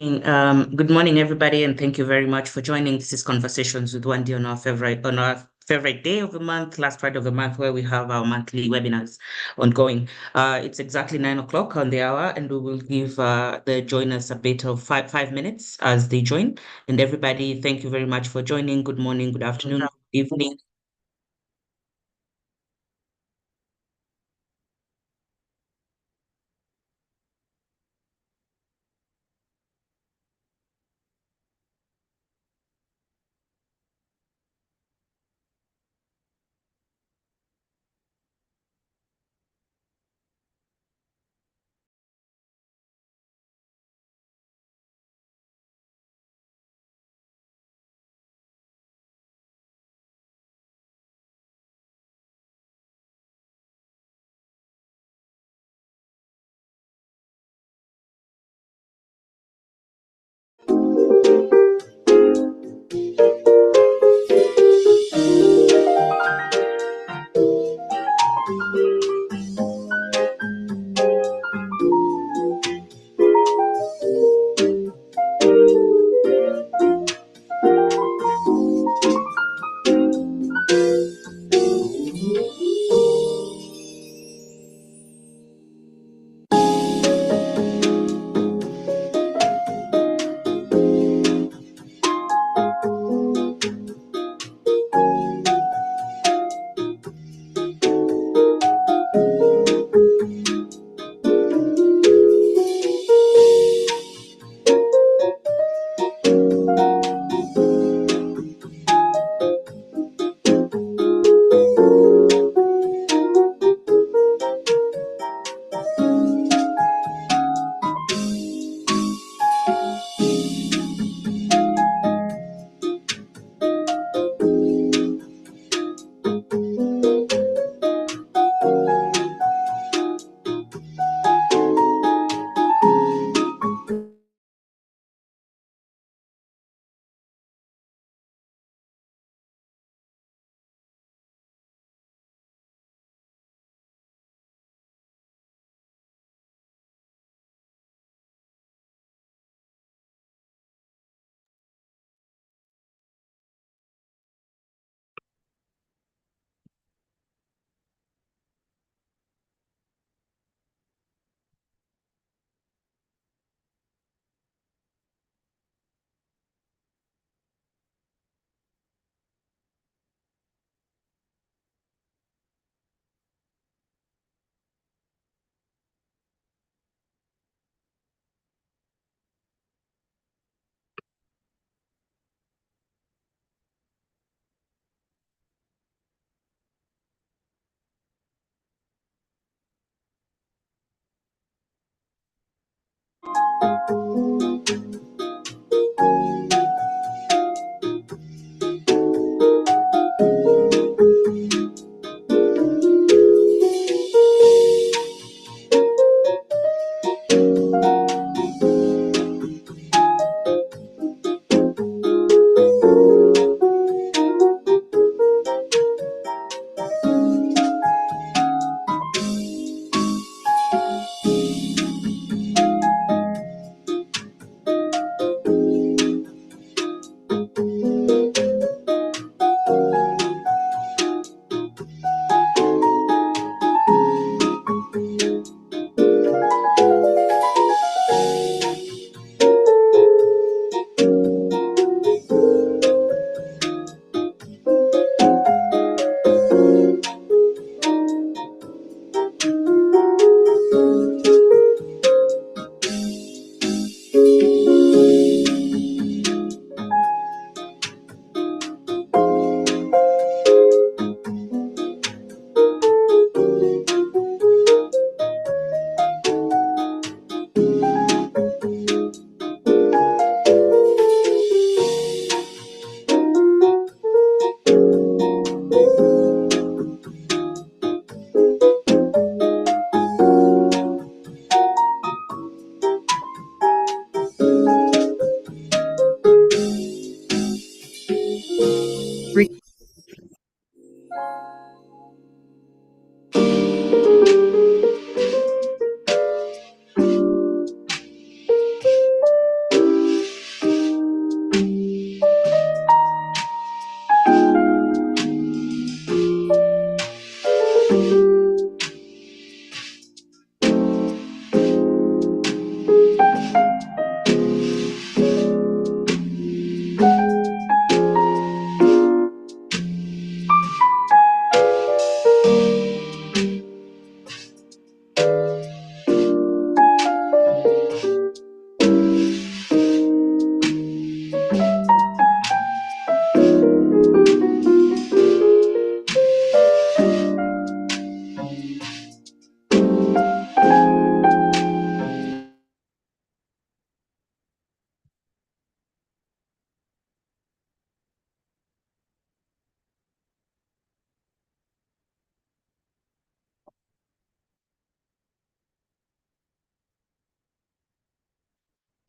Good morning, everybody, and thank you very much for joining. This is Conversations with Wendy on our favorite day of the month, last Friday of the month, where we have our monthly webinars ongoing. It's exactly 9 o'clock on the hour, and we will give the joiners a bit of five minutes as they join. And everybody, thank you very much for joining. Good morning, good afternoon, good evening.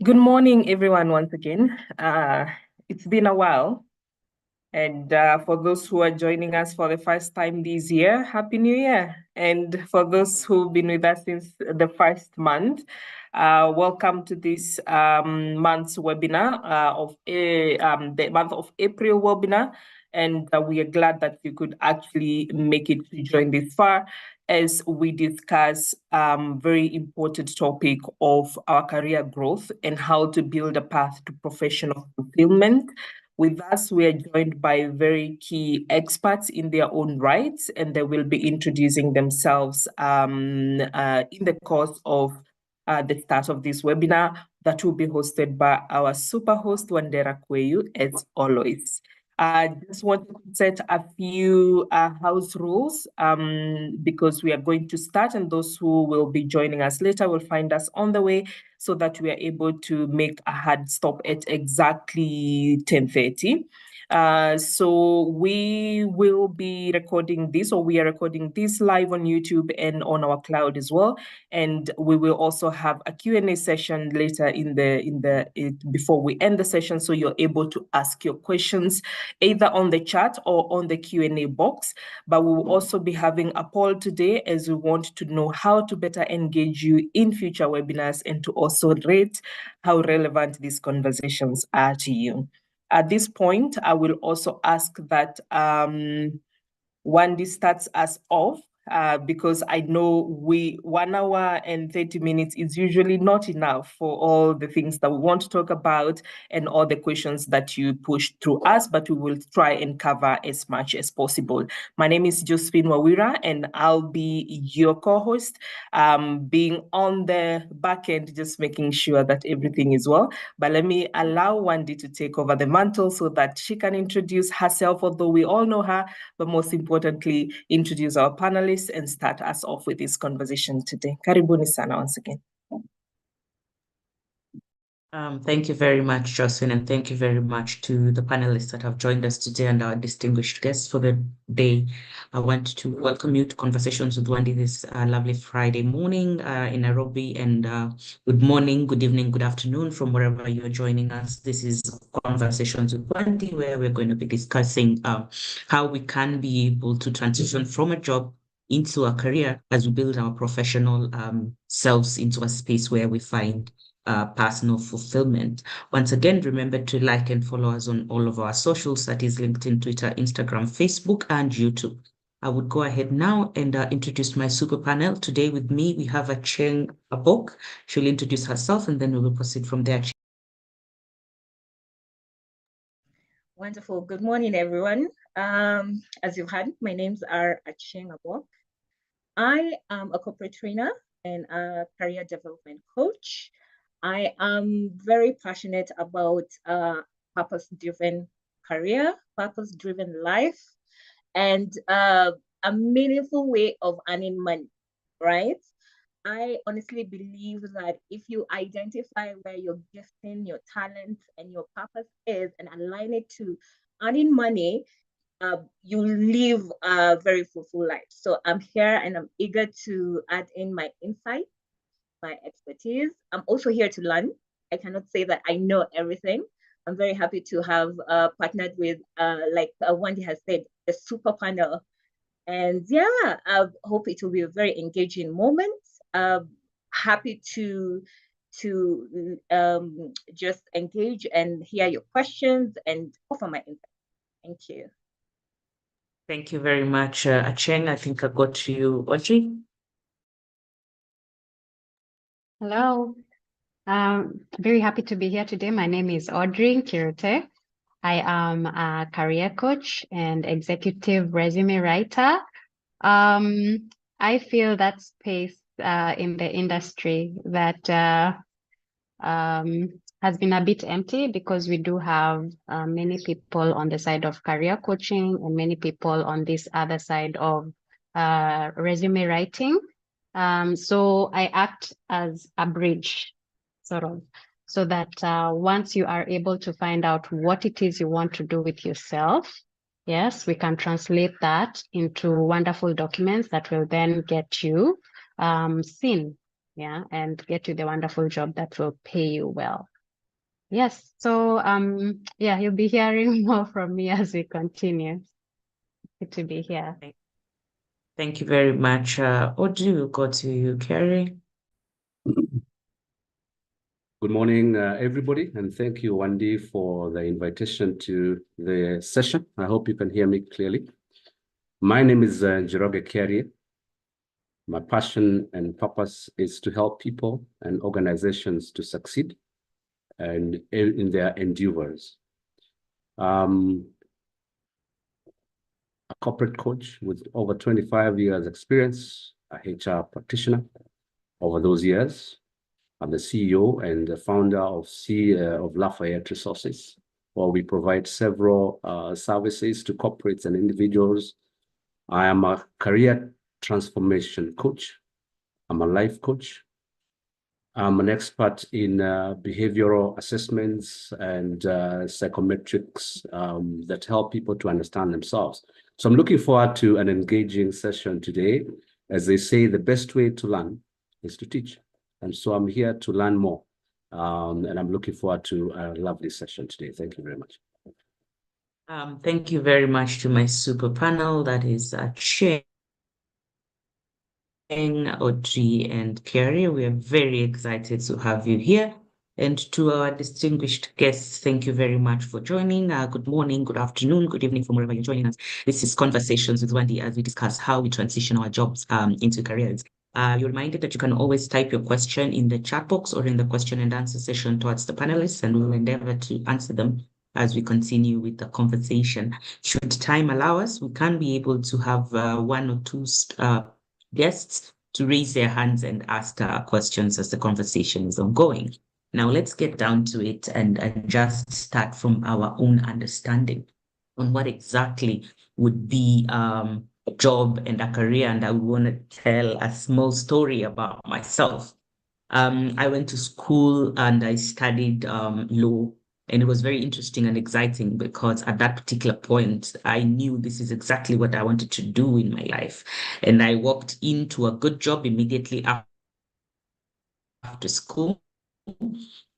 Good morning, everyone, once again. It's been a while. And for those who are joining us for the first time this year, Happy New Year. And for those who've been with us since the first month, welcome to this month's webinar the month of April webinar. And we are glad that you could actually make it to join this far as we discuss very important topic of our career growth and how to build a path to professional fulfillment. With us, we are joined by very key experts in their own rights, and they will be introducing themselves in the course of the start of this webinar that will be hosted by our super host, Wandera Kweyu, as always. I just want to set a few house rules because we are going to start, and those who will be joining us later will find us on the way so that we are able to make a hard stop at exactly 10:30. So we will be recording this, or we are recording this live on YouTube and on our cloud as well. And we will also have a Q&A session later before we end the session, so you're able to ask your questions either on the chat or on the Q&A box. But we will also be having a poll today, as we want to know how to better engage you in future webinars and to also rate how relevant these conversations are to you. At this point, I will also ask that Wendy starts us off because I know 1 hour and 30 minutes is usually not enough for all the things that we want to talk about and all the questions that you push through us, but we will try and cover as much as possible. My name is Josephine Wawira, and I'll be your co-host, being on the back end, just making sure that everything is well. But let me allow Wendy to take over the mantle so that she can introduce herself, although we all know her, but most importantly, introduce our panelists and start us off with this conversation today. Karibuni sana once again. Thank you very much, Jocelyn, and thank you very much to the panelists that have joined us today and our distinguished guests for the day. I want to welcome you to Conversations with Wendy this lovely Friday morning in Nairobi, and good morning, good evening, good afternoon from wherever you are joining us. This is Conversations with Wendy, where we're going to be discussing how we can be able to transition from a job into a career as we build our professional selves into a space where we find personal fulfillment. Once again, remember to like and follow us on all of our socials, that is LinkedIn, Twitter, Instagram, Facebook, and YouTube. I would go ahead now and introduce my super panel. Today with me, we have Acheng Abok. She'll introduce herself and then we will proceed from there. Wonderful. Good morning, everyone. As you've heard, my names are Acheng Abok. I am a corporate trainer and a career development coach. I am very passionate about purpose-driven career, purpose-driven life, and a meaningful way of earning money, right? I honestly believe that if you identify where your gifting, your talent, and your purpose is and align it to earning money, you live a very fulfilled life. So I'm here and I'm eager to add in my insight, my expertise. I'm also here to learn. I cannot say that I know everything. I'm very happy to have partnered with, like Wendy has said, the super panel. And yeah, I hope it will be a very engaging moment. Happy to just engage and hear your questions and offer my insight. Thank you. Thank you very much, Acheng. I think I got to you, Audrey. Hello. Very happy to be here today. My name is Audrey Kirote. I am a career coach and executive resume writer. I feel that space in the industry that has been a bit empty because we do have many people on the side of career coaching and many people on this other side of resume writing. So I act as a bridge, sort of, so that once you are able to find out what it is you want to do with yourself, yes, we can translate that into wonderful documents that will then get you seen yeah, and get you the wonderful job that will pay you well. Yes, so yeah, you'll be hearing more from me as we continue. Good to be here. Thank you very much. Odu, go to you, Carrie. Good morning, everybody, and thank you, Wendy, for the invitation to the session. I hope you can hear me clearly. My name is Njoroge Carrie. My passion and purpose is to help people and organizations to succeed and in their endeavors. A corporate coach with over 25 years experience, a HR practitioner over those years. I'm the CEO and the founder of Lafayette Resources, where we provide several services to corporates and individuals. I am a career transformation coach. I'm a life coach. I'm an expert in behavioral assessments and psychometrics that help people to understand themselves. So I'm looking forward to an engaging session today. As they say, the best way to learn is to teach. And so I'm here to learn more. And I'm looking forward to a lovely session today. Thank you very much. Thank you very much to my super panel, that is Cheng, Audrey, and Carrie. We are very excited to have you here. And to our distinguished guests, thank you very much for joining. Good morning, good afternoon, good evening from wherever you're joining us. This is Conversations with Wendy as we discuss how we transition our jobs into careers. You're reminded that you can always type your question in the chat box or in the question and answer session towards the panelists, and we'll endeavor to answer them as we continue with the conversation. Should time allow us, we can be able to have one or two guests to raise their hands and ask questions as the conversation is ongoing. Now, let's get down to it and just start from our own understanding on what exactly would be a job and a career. And I want to tell a small story about myself. I went to school and I studied law, and it was very interesting and exciting because at that particular point, I knew this is exactly what I wanted to do in my life. And I walked into a good job immediately after school.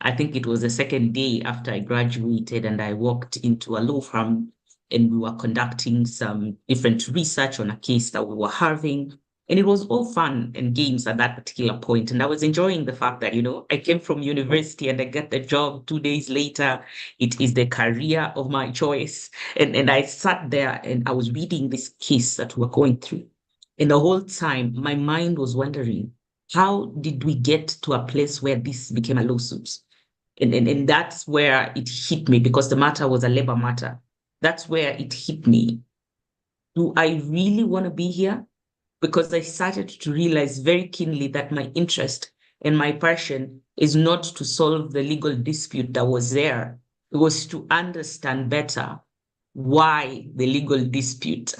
I think it was the second day after I graduated, and I walked into a law firm and we were conducting some different research on a case that we were having. And it was all fun and games at that particular point. And I was enjoying the fact that, I came from university and I got the job 2 days later. It is the career of my choice. And I sat there and I was reading this case that we're going through. And the whole time, my mind was wondering, how did we get to a place where this became a lawsuit? And that's where it hit me, because the matter was a labor matter. That's where it hit me. Do I really want to be here? Because I started to realize very keenly that my interest and my passion is not to solve the legal dispute that was there. It was to understand better why the legal dispute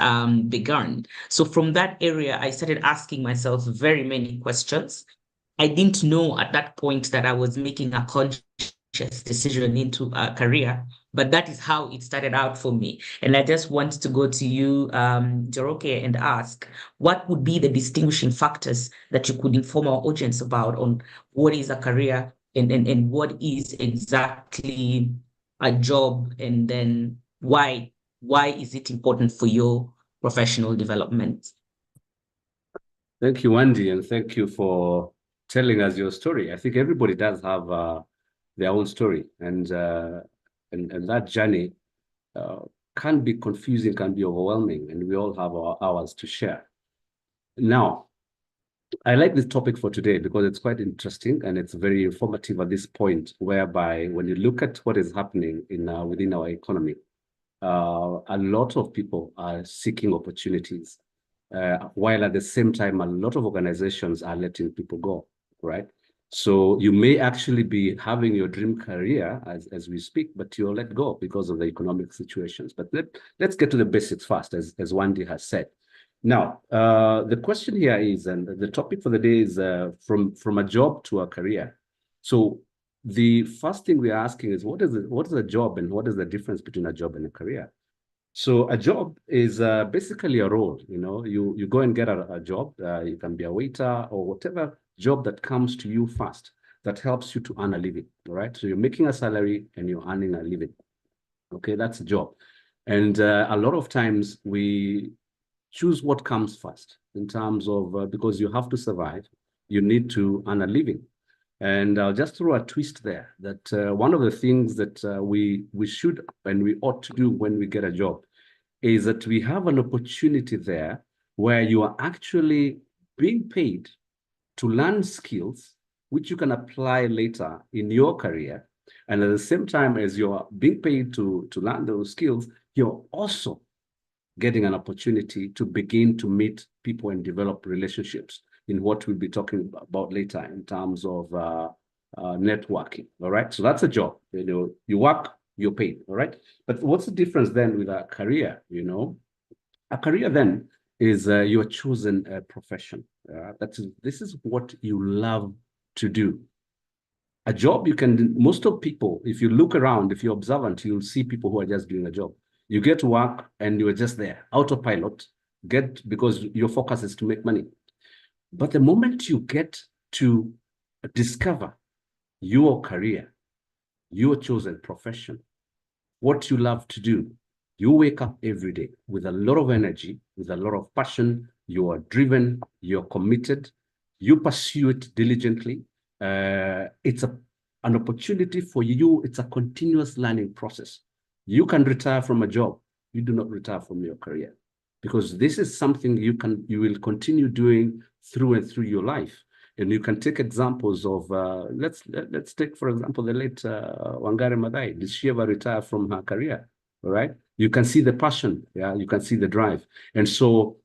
began. So from that area, I started asking myself very many questions. I didn't know at that point that I was making a conscious decision into a career, but that is how it started out for me. And I just want to go to you, Njoroge, and ask, what would be the distinguishing factors that you could inform our audience about on what is a career and what is exactly a job, and then why is it important for your professional development? Thank you, Wendy, and thank you for telling us your story. I think everybody does have their own story, and that journey can be confusing, can be overwhelming, and we all have our hours to share. Now, I like this topic for today because it's quite interesting and it's very informative at this point, whereby when you look at what is happening in within our economy, a lot of people are seeking opportunities, while at the same time, a lot of organizations are letting people go, right? So you may actually be having your dream career as we speak, but you're let go because of the economic situations. But let's get to the basics first, as Wendy has said. Now, the question here is, and the topic for the day is from a job to a career. So the first thing we are asking is, what is a job, and what is the difference between a job and a career? So a job is basically a role. You go and get a job. You can be a waiter or whatever job that comes to you fast, that helps you to earn a living, all right? So you're making a salary and you're earning a living. Okay, that's a job. And a lot of times we choose what comes first in terms of, because you have to survive, you need to earn a living. And I'll just throw a twist there that one of the things that we should and we ought to do when we get a job is that we have an opportunity there where you are actually being paid to learn skills which you can apply later in your career. And at the same time as you're being paid to learn those skills, you're also getting an opportunity to begin to meet people and develop relationships in what we'll be talking about later in terms of networking. All right. So that's a job. You know, you work, you're paid. All right. But what's the difference then with a career? You know, a career then is your chosen profession. This is what you love to do. A job, you can, most of people, if you look around, if you're observant, you'll see people who are just doing a job. You get to work and you're just there, autopilot, because your focus is to make money. But the moment you get to discover your career, your chosen profession, what you love to do, you wake up every day with a lot of energy, with a lot of passion, you are driven, you're committed, you pursue it diligently. It's an opportunity for you. It's a continuous learning process. You can retire from a job. You do not retire from your career, because this is something you will continue doing through and through your life. And you can take examples of, let's take, for example, the late Wangari Maathai. Did she ever retire from her career? All right. You can see the passion. Yeah. You can see the drive. And so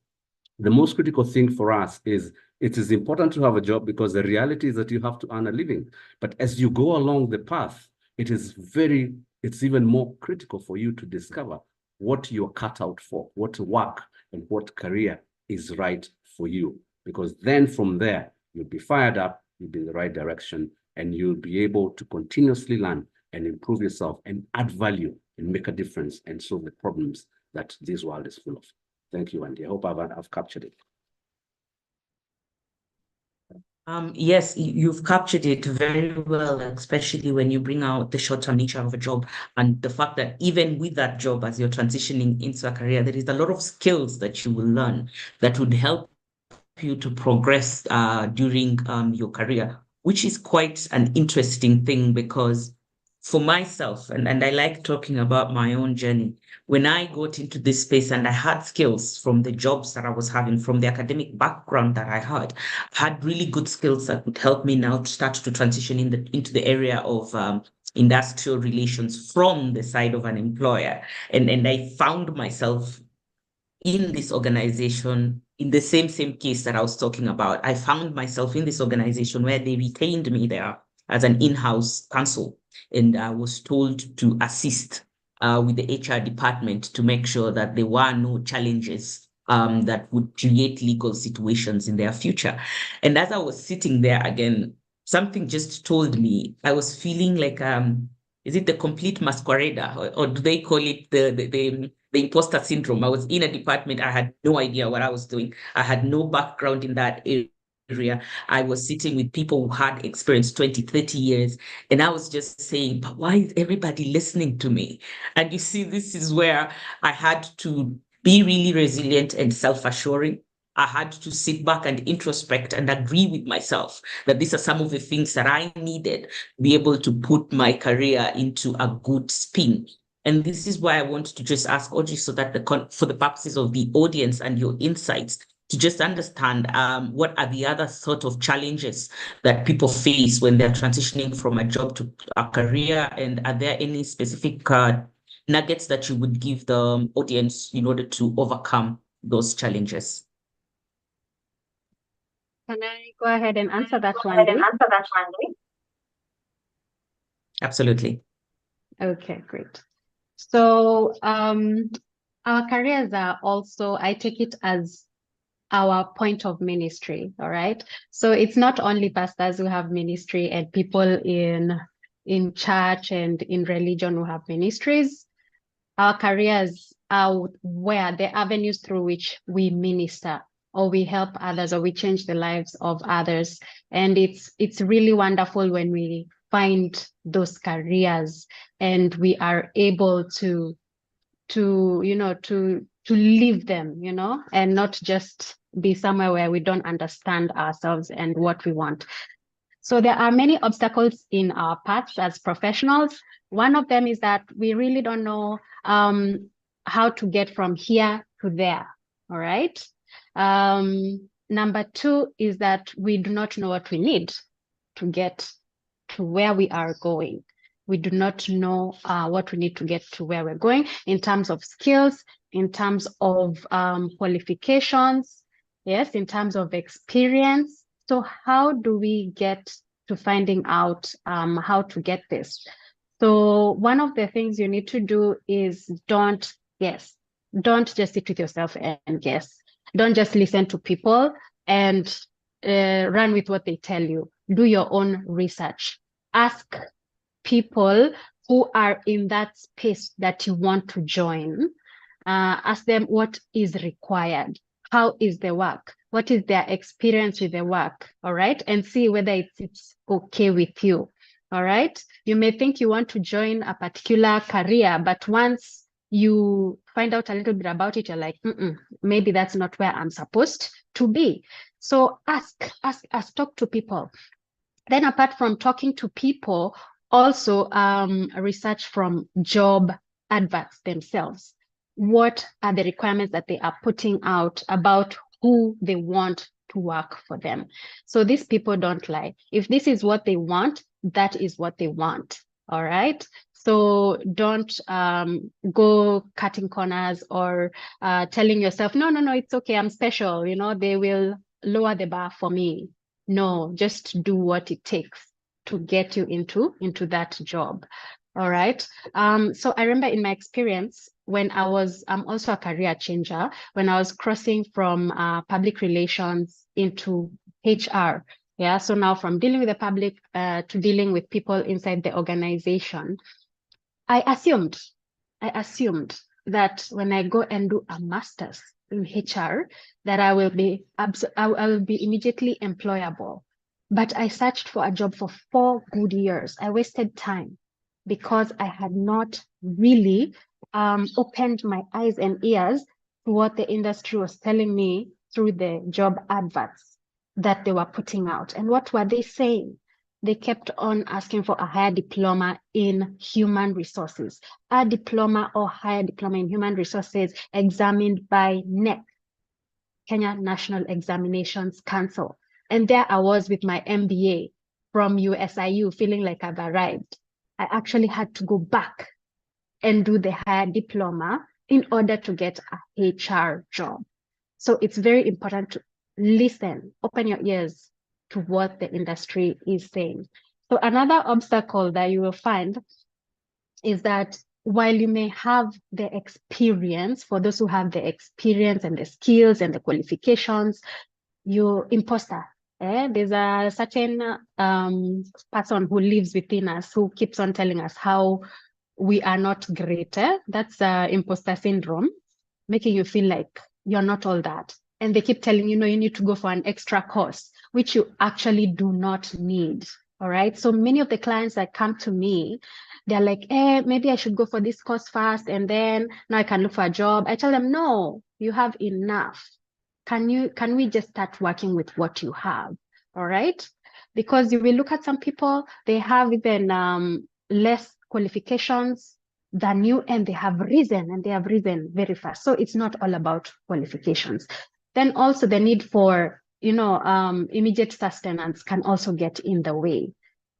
the most critical thing for us is, it is important to have a job because the reality is that you have to earn a living. But as you go along the path, it's even more critical for you to discover what you're cut out for, what work and what career is right for you. Because then from there, you'll be fired up, you'll be in the right direction, and you'll be able to continuously learn and improve yourself and add value and make a difference and solve the problems that this world is full of. Thank you, Andy. I hope I've captured it. Yes, you've captured it very well, especially when you bring out the short-term nature of a job and the fact that even with that job, as you're transitioning into a career, there is a lot of skills that you will learn that would help you to progress during your career, which is quite an interesting thing because for myself, and I like talking about my own journey, when I got into this space and I had skills from the jobs that I was having, from the academic background that I had really good skills that would help me now to start to transition into the area of industrial relations from the side of an employer. And I found myself in this organization, in the same case that I was talking about. I found myself in this organization where they retained me there as an in-house counsel, and I was told to assist with the HR department to make sure that there were no challenges that would create legal situations in their future. And as I was sitting there again, something just told me I was feeling like is it the complete masquerader, or do they call it the imposter syndrome? I was in a department, I had no idea what I was doing. I had no background in that area. I was sitting with people who had experience 20, 30 years. And I was just saying, but why is everybody listening to me? And you see, this is where I had to be really resilient and self-assuring. I had to sit back and introspect and agree with myself that these are some of the things that I needed to be able to put my career into a good spin. And this is why I want to just ask Audrey, so that for the purposes of the audience and your insights, to just understand what are the other sort of challenges that people face when they're transitioning from a job to a career, and are there any specific nuggets that you would give the audience in order to overcome those challenges? Can I go ahead and answer that one? Absolutely. Okay, great. So our careers are also, I take it as our point of ministry, all right? So it's not only pastors who have ministry and people in church and in religion who have ministries. Our careers are where the avenues through which we minister or we help others, or we change the lives of others. And it's really wonderful when we find those careers and we are able to live them, and not just be somewhere where we don't understand ourselves and what we want. So there are many obstacles in our paths as professionals. One of them is that we really don't know how to get from here to there. All right. Number two is that we do not know what we need to get to where we are going. We do not know what we need to get to where we're going in terms of skills, in terms of qualifications, yes, in terms of experience. So how do we get to finding out how to get this? So one of the things you need to do is don't guess. Don't just sit with yourself and guess. Don't just listen to people and run with what they tell you. Do your own research. Ask people who are in that space that you want to join. Ask them what is required. How is the work? What is their experience with the work? All right. And see whether it's okay with you. All right. You may think you want to join a particular career, but once you find out a little bit about it, you're like, maybe that's not where I'm supposed to be. So ask, talk to people. Then apart from talking to people, also research from job adverts themselves. What are the requirements that they are putting out about who they want to work for them? So these people don't lie. If this is what they want, that is what they want. All right. So don't go cutting corners or telling yourself, no, it's okay, I'm special. They will lower the bar for me. No, just do what it takes to get you into that job. All right. So I remember in my experience when I'm also a career changer, when I was crossing from public relations into HR. Yeah. So now from dealing with the public to dealing with people inside the organization, I assumed that when I go and do a master's in HR, that I will be immediately employable. But I searched for a job for 4 good years. I wasted time because I had not really opened my eyes and ears to what the industry was telling me through the job adverts that they were putting out. And what were they saying? They kept on asking for a higher diploma in human resources, a diploma or higher diploma in human resources examined by NEC, Kenya National Examinations Council. And there I was with my MBA from USIU, feeling like I've arrived. I actually had to go back and do the higher diploma in order to get a HR job. So it's very important to listen, open your ears to what the industry is saying. So another obstacle that you will find is that while you may have the experience, for those who have the experience and the skills and the qualifications, you're imposter. There's a certain person who lives within us who keeps on telling us how we are not great. That's imposter syndrome, making you feel like you're not all that. And they keep telling you, you need to go for an extra course, which you actually do not need. All right. So many of the clients that come to me, they're like, maybe I should go for this course first, and then now I can look for a job. I tell them, no, you have enough. Can we just start working with what you have? All right. Because you will look at some people, they have even less qualifications than you, and they have risen very fast. So it's not all about qualifications. Then also the need for, immediate sustenance can also get in the way.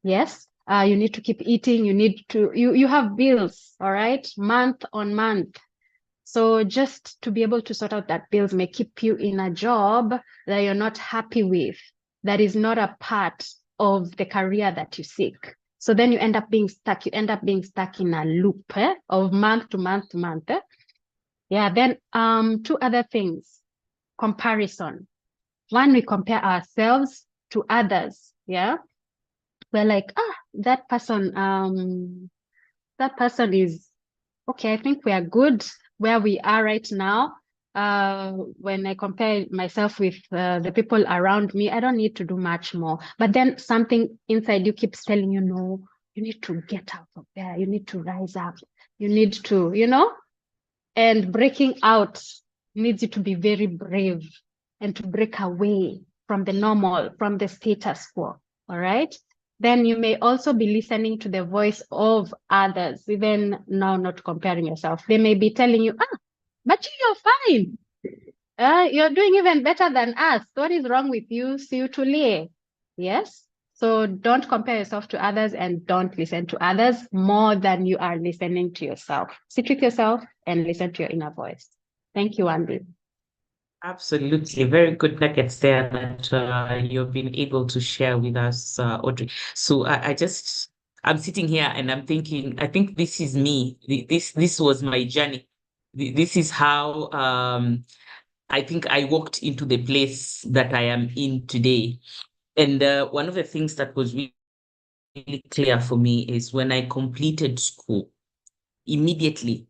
Yes. You need to keep eating. You have bills, all right, month on month. So just to be able to sort out that bills may keep you in a job that you're not happy with, that is not a part of the career that you seek. So then you end up being stuck. You end up being stuck in a loop of month to month to month. Yeah. Then 2 other things: comparison. One, we compare ourselves to others. Yeah. We're like, that person is okay. I think we are good where we are right now. when I compare myself with the people around me, I don't need to do much more. But then something inside you keeps telling you, no, you need to get out of there. You need to rise up. You need to, and breaking out needs you to be very brave and to break away from the normal, from the status quo. All right. Then you may also be listening to the voice of others, even now, not comparing yourself. They may be telling you, but you're fine. You're doing even better than us. What is wrong with you? Siutulie. Yes. So don't compare yourself to others and don't listen to others more than you are listening to yourself. Sit with yourself and listen to your inner voice. Thank you, Andy. Absolutely. Very good nuggets there that you've been able to share with us, Audrey. So I'm sitting here and I'm thinking, I think this is me. This was my journey. This is how I think I walked into the place that I am in today. And one of the things that was really clear for me is when I completed school, immediately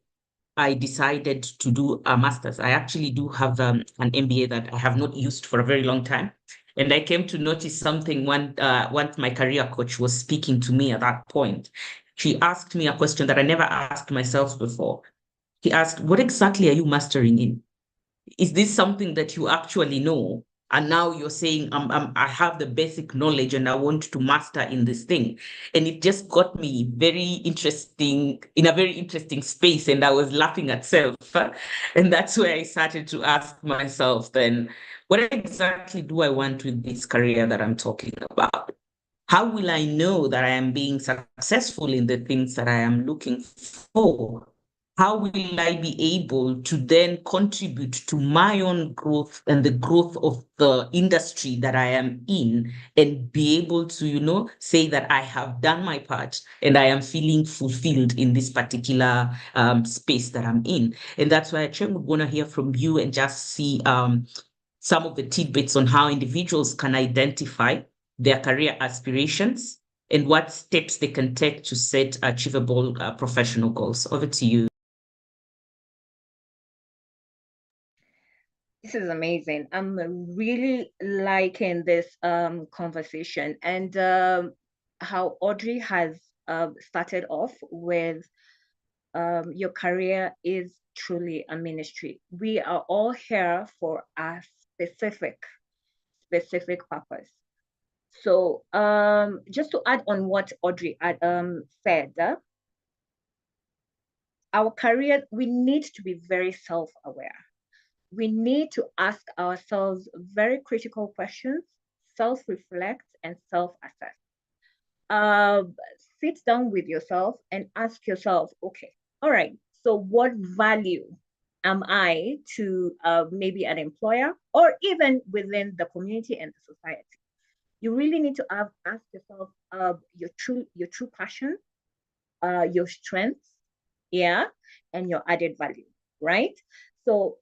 I decided to do a master's. I actually do have an MBA that I have not used for a very long time. And I came to notice something once my career coach was speaking to me at that point. She asked me a question that I never asked myself before. She asked, what exactly are you mastering in? Is this something that you actually know? And now you're saying, I have the basic knowledge and I want to master in this thing. And it just got me in a very interesting space. And I was laughing at self. And that's where I started to ask myself then, what exactly do I want with this career that I'm talking about? How will I know that I am being successful in the things that I am looking for? How will I be able to then contribute to my own growth and the growth of the industry that I am in and be able to, say that I have done my part and I am feeling fulfilled in this particular space that I'm in? And that's why I actually would want to hear from you and just see some of the tidbits on how individuals can identify their career aspirations and what steps they can take to set achievable professional goals. Over to you. This is amazing. I'm really liking this conversation and how Audrey has started off with your career is truly a ministry. We are all here for a specific purpose. So just to add on what Audrey had said, our career, we need to be very self-aware. We need to ask ourselves very critical questions, self-reflect and self-assess. Sit down with yourself and ask yourself, okay, all right, so what value am I to maybe an employer or even within the community and the society? You really need to ask yourself your true passion, your strengths, yeah, and your added value, right? So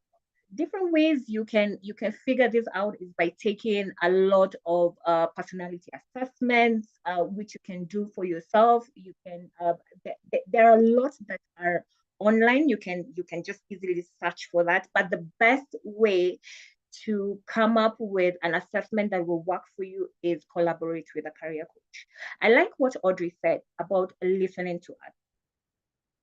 different ways you can figure this out is by taking a lot of personality assessments, which you can do for yourself. You can there are lots that are online. You can just easily search for that. But the best way to come up with an assessment that will work for you is collaborate with a career coach. I like what Audrey said about listening to us.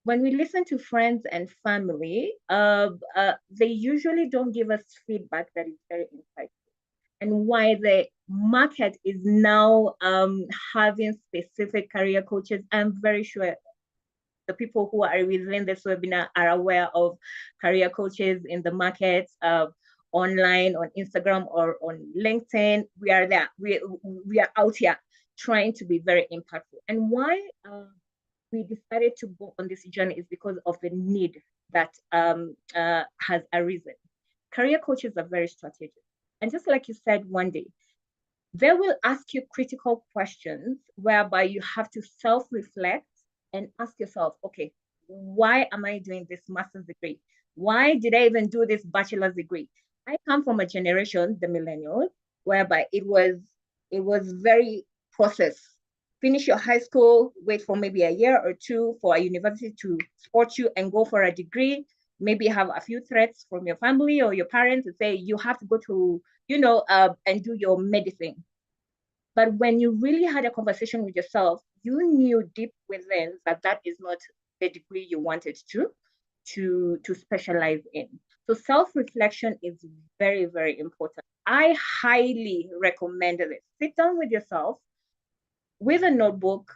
When we listen to friends and family, they usually don't give us feedback that is very insightful. And why the market is now having specific career coaches, I'm very sure the people who are within this webinar are aware of career coaches in the market, online, on Instagram or on LinkedIn. We are there. We are out here trying to be very impactful. And why we decided to go on this journey is because of the need that has arisen. Career coaches are very strategic. And just like you said one day, they will ask you critical questions whereby you have to self-reflect and ask yourself, okay, why am I doing this master's degree? Why did I even do this bachelor's degree? I come from a generation, the millennials, whereby it was very process. Finish your high school, wait for maybe a year or two for a university to support you and go for a degree. maybe have a few threats from your family or your parents to say you have to go to, and do your medicine. But when you really had a conversation with yourself, you knew deep within that that is not the degree you wanted to specialize in. So self-reflection is very, very important. I highly recommend this. Sit down with yourself with a notebook,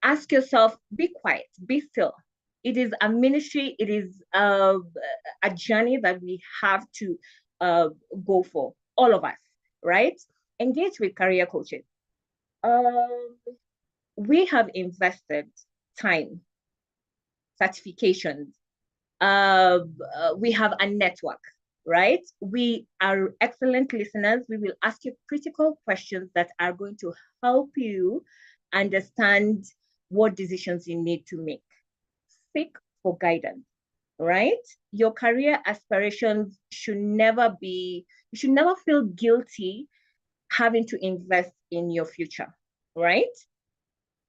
ask yourself, be quiet, be still. It is a ministry, it is a journey that we have to go for, all of us, right? Engage with career coaches. We have invested time, certifications, we have a network, right? We are excellent listeners. We will ask you critical questions that are going to help you understand what decisions you need to make. Seek for guidance, right? Your career aspirations should never be, you should never feel guilty having to invest in your future, right?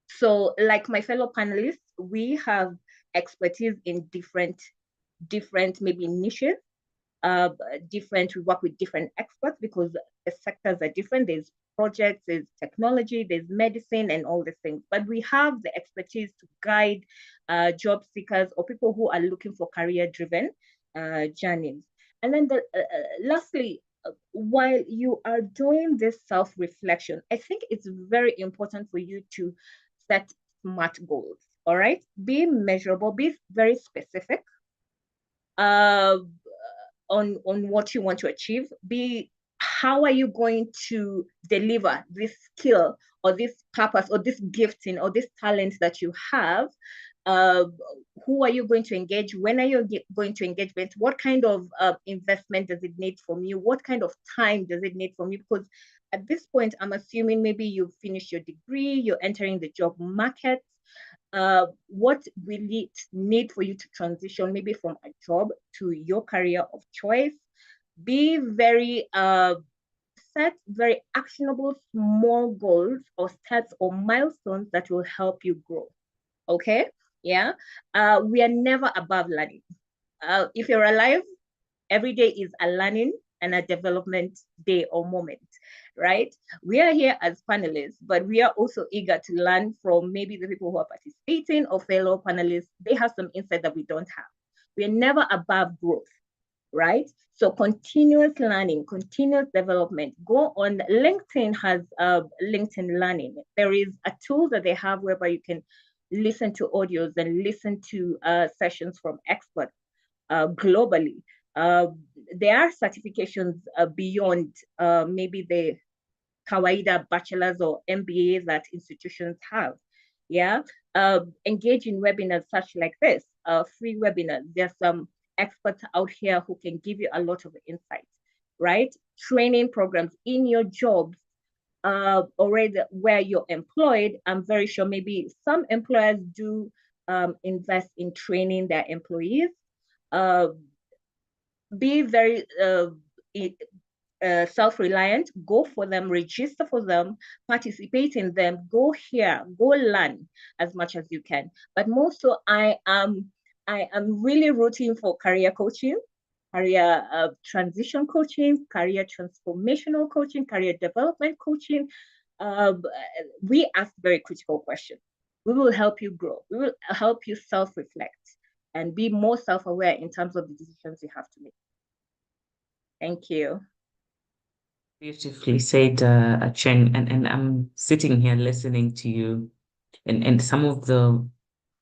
So, like my fellow panelists, we have expertise in different maybe niches, different, we work with different experts because the sectors are different. There's projects, there's technology, there's medicine and all these things. But we have the expertise to guide job seekers or people who are looking for career-driven journeys. And then lastly, while you are doing this self-reflection, I think it's very important for you to set SMART goals, all right? Be measurable, be very specific on what you want to achieve. Be, how are you going to deliver this skill or this purpose or this gifting or this talent that you have? Who are you going to engage? When are you going to engage with? What kind of investment does it need from you? What kind of time does it need from you? Because at this point, I'm assuming maybe you've finished your degree, you're entering the job market. What will it need for you to transition maybe from a job to your career of choice? Be very set very actionable small goals or steps or milestones that will help you grow. Okay, yeah. We are never above learning. If you're alive, every day is a learning and a development day or moment, right? We are here as panelists, but we are also eager to learn from maybe the people who are participating or fellow panelists. They have some insight that we don't have. We are never above growth, right? So continuous learning, continuous development. Go on, LinkedIn has LinkedIn Learning. There is a tool that they have whereby you can listen to audios and listen to sessions from experts globally. There are certifications beyond maybe the kawaida bachelor's or MBA that institutions have. Yeah, engage in webinars such like this, free webinars. There's some experts out here who can give you a lot of insights, right? Training programs in your jobs already where you're employed. I'm very sure maybe some employers do invest in training their employees. Be very self-reliant, go for them, register for them, participate in them, go here, go learn as much as you can. But more so, I am really rooting for career coaching, career transition coaching, career transformational coaching, career development coaching. We ask very critical questions. We will help you grow. We will help you self-reflect and be more self-aware in terms of the decisions you have to make. Thank you. Beautifully said, Acheng, and I'm sitting here listening to you, and some of the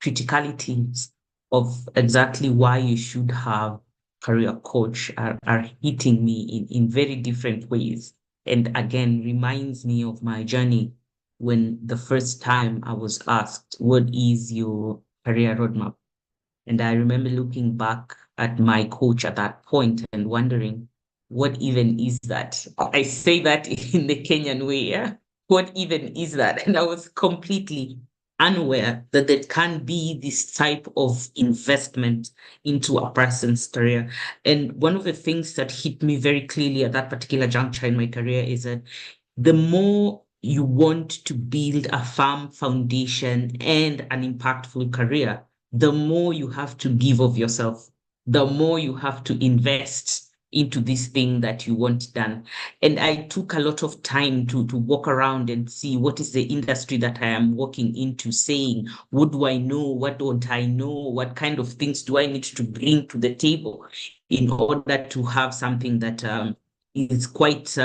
criticalities of exactly why you should have career coach are hitting me in very different ways. And again, reminds me of my journey when the first time I was asked, what is your career roadmap? And I remember looking back at my coach at that point and wondering, what even is that? I say that in the Kenyan way, yeah? What even is that? And I was completely unaware that there can be this type of investment into a person's career. And one of the things that hit me very clearly at that particular juncture in my career is that the more you want to build a firm foundation and an impactful career, the more you have to give of yourself. the more you have to invest into this thing that you want done. And I took a lot of time to walk around and see what is the industry that I am walking into, saying, what do I know? What don't I know? What kind of things do I need to bring to the table in order to have something that is quite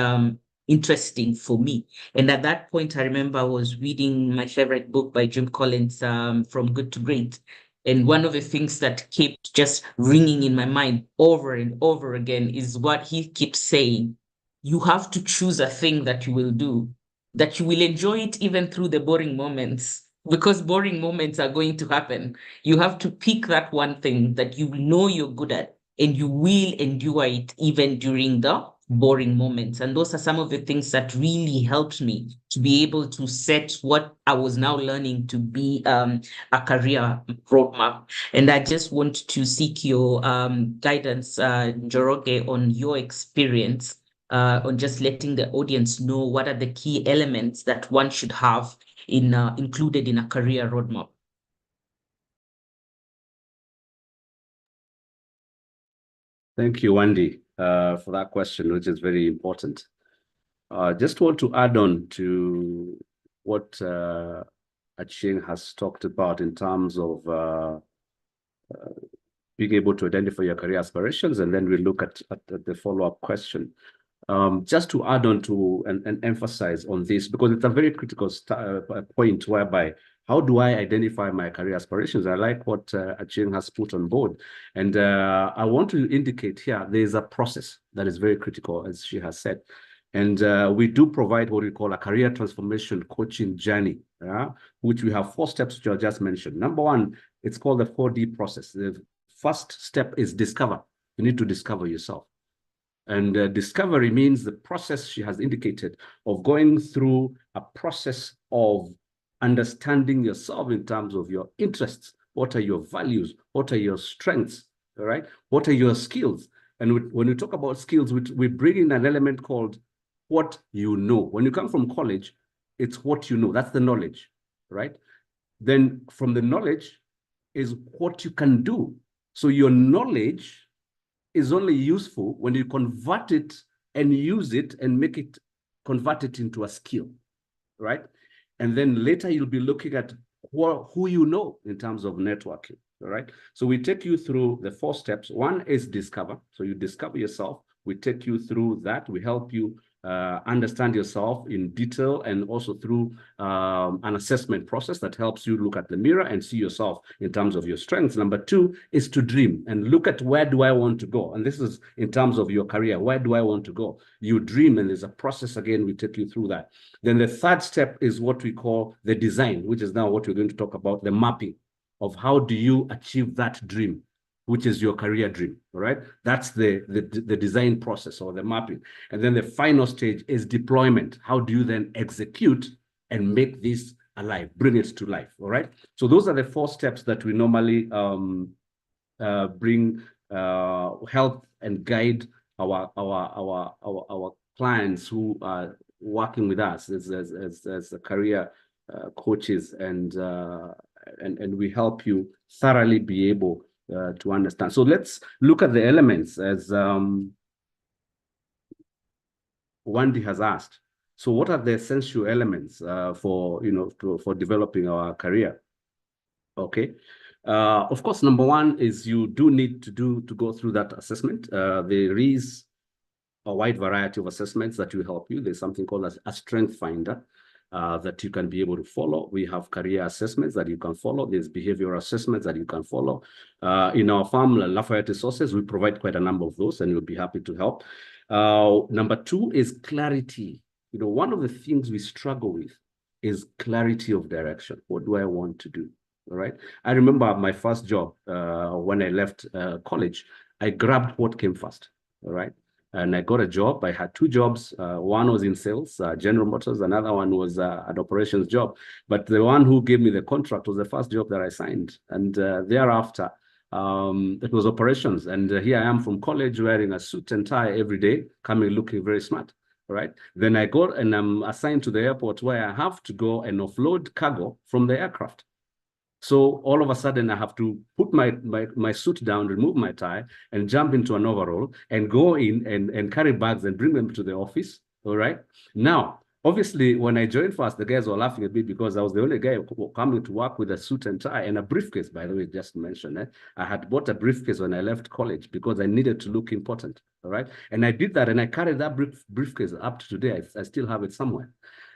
interesting for me? And at that point, I remember I was reading my favorite book by Jim Collins, From Good to Great. And one of the things that kept just ringing in my mind over and over again is what he keeps saying. You have to choose a thing that you will do, that you will enjoy it even through the boring moments, because boring moments are going to happen. You have to pick that one thing that you know you're good at, and you will endure it even during the boring moments. And those are some of the things that really helped me to be able to set what I was now learning to be a career roadmap. And I just want to seek your guidance, Njoroge, on your experience on just letting the audience know what are the key elements that one should have in included in a career roadmap. Thank you, Wendy, for that question, which is very important. Just want to add on to what Achieng has talked about in terms of being able to identify your career aspirations, and then we look at the follow-up question. Just to add on to and emphasize on this, because it's a very critical point whereby how do I identify my career aspirations? I like what Achieng has put on board. And I want to indicate here, there is a process that is very critical, as she has said. And we do provide what we call a career transformation coaching journey, which we have 4 steps, which I just mentioned. Number 1, it's called the 4D process. The first step is discover. You need to discover yourself. And discovery means the process she has indicated of going through a process of understanding yourself in terms of your interests. What are your values? What are your strengths? All right. What are your skills? And when we talk about skills, we bring in an element called what you know. When you come from college, it's what you know. That's the knowledge, right? Then from the knowledge is what you can do. So your knowledge is only useful when you convert it and use it and convert it into a skill, right? And then later you'll be looking at who you know in terms of networking, all right? So we take you through the 4 steps. 1 is discover. So you discover yourself. We take you through that. We help you understand yourself in detail, and also through an assessment process that helps you look at the mirror and see yourself in terms of your strengths. Number 2 is to dream and look at where do I want to go? And this is in terms of your career. Where do I want to go? You dream, and there's a process. Again, we take you through that. Then the 3rd step is what we call the design, which is now what we're going to talk about, the mapping of how do you achieve that dream, which is your career dream, all right? That's the design process, or the mapping. And then the final stage is deployment. How do you then execute and make this alive, bring it to life, all right? So those are the 4 steps that we normally bring, help and guide our clients who are working with us as career coaches, and we help you thoroughly be able to understand. So let's look at the elements as Wendy has asked. So what are the essential elements for developing our career? Okay. Of course, number 1 is you do need to go through that assessment. There is a wide variety of assessments that will help you. There's something called a strength finder that you can be able to follow. We have career assessments that you can follow. There's behavioral assessments that you can follow. In our firm, Lafayette Resources, we provide quite a number of those, and we'll be happy to help. Number 2 is clarity. One of the things we struggle with is clarity of direction. What do I want to do? All right. I remember my first job when I left college. I grabbed what came first. All right. And I got a job. I had 2 jobs. One was in sales, General Motors. Another one was an operations job. But the one who gave me the contract was the first job that I signed. And thereafter, it was operations. And here I am from college wearing a suit and tie every day, coming looking very smart. All right. Then I go and I'm assigned to the airport where I have to go and offload cargo from the aircraft. So all of a sudden, I have to put my suit down, remove my tie, and jump into an overall and go in and carry bags and bring them to the office. All right. Now, obviously, when I joined first, the guys were laughing at me because I was the only guy coming to work with a suit and tie and a briefcase, by the way, just to mention it. I had bought a briefcase when I left college because I needed to look important. All right. And I did that, and I carried that briefcase up to today. I still have it somewhere.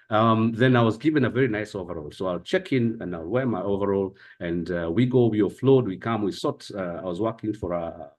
Then I was given a very nice overall. So I'll check in and I'll wear my overall, and we go, we offload, we come, we sort. I was working for a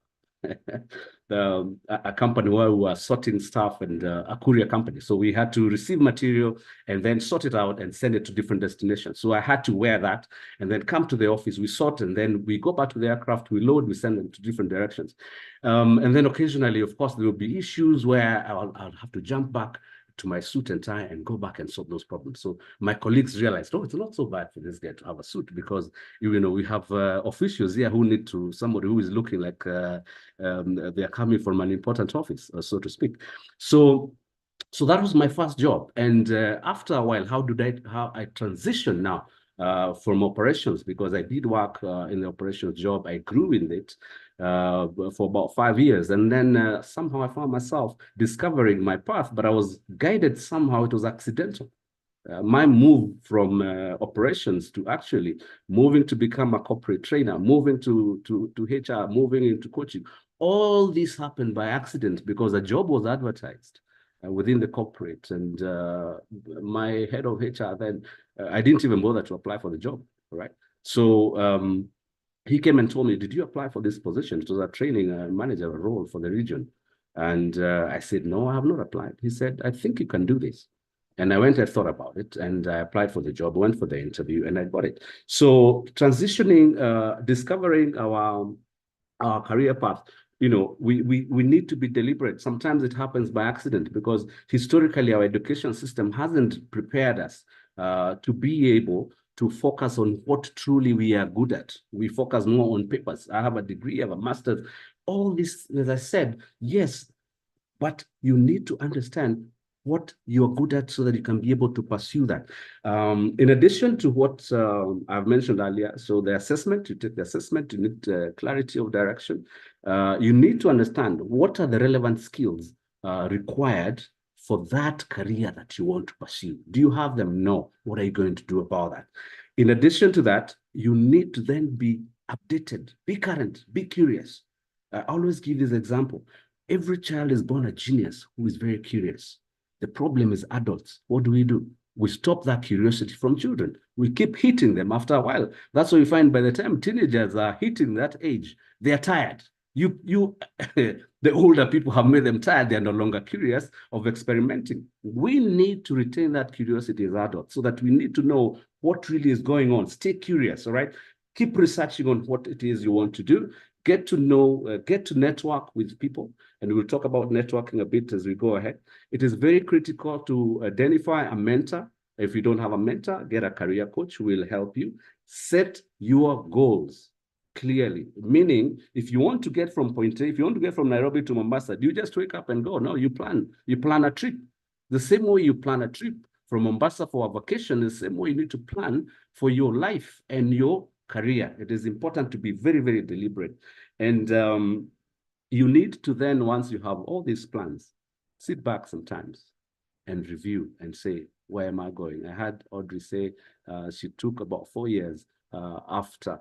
company where we were sorting stuff, and a courier company. So we had to receive material and then sort it out and send it to different destinations. So I had to wear that and then come to the office, we sort, and then we go back to the aircraft, we load, we send them to different directions. And then occasionally, of course, there will be issues where I'll have to jump back to my suit and tie and go back and solve those problems. So my colleagues realized, oh, it's not so bad for this guy to have a suit, because we have officials here who need somebody who is looking like they are coming from an important office, so to speak. So that was my first job. And after a while, how I transitioned now from operations, because I did work in the operations job. I grew in it for about 5 years. And then somehow I found myself discovering my path, but I was guided somehow. It was accidental. My move from operations to actually moving to become a corporate trainer, moving to HR, moving into coaching, all this happened by accident because a job was advertised within the corporate. And my head of HR then, I didn't even bother to apply for the job, right? So he came and told me, did you apply for this position? It was a training manager role for the region. And I said, no, I have not applied. He said, I think you can do this. And I went and thought about it, and I applied for the job, went for the interview, and I got it. So transitioning, discovering our career path, we need to be deliberate. Sometimes it happens by accident because historically our education system hasn't prepared us to be able to focus on what truly we are good at. We focus more on papers. I have a degree, I have a master's. All this, as I said, yes, but you need to understand what you're good at so that you can be able to pursue that. In addition to what I've mentioned earlier, so the assessment, you take the assessment, you need clarity of direction. You need to understand what are the relevant skills required for that career that you want to pursue. Do you have them? No. What are you going to do about that? In addition to that, you need to then be updated, be current, be curious. I always give this example. Every child is born a genius who is very curious. The problem is adults. What do? We stop that curiosity from children. We keep hitting them after a while. That's what you find by the time teenagers are hitting that age, they are tired. The older people have made them tired. They're no longer curious of experimenting. We need to retain that curiosity as adults, so that we need to know what really is going on. Stay curious, all right? Keep researching on what it is you want to do. Get to know, get to network with people. And we'll talk about networking a bit as we go ahead. It is very critical to identify a mentor. If you don't have a mentor, get a career coach who will help you. Set your goals clearly, meaning if you want to get from point A, if you want to get from Nairobi to Mombasa, do you just wake up and go? No, you plan a trip. The same way you plan a trip from Mombasa for a vacation, the same way you need to plan for your life and your career. It is important to be very, very deliberate. And you need to then, once you have all these plans, sit back sometimes and review and say, where am I going? I had Audrey say she took about 4 years after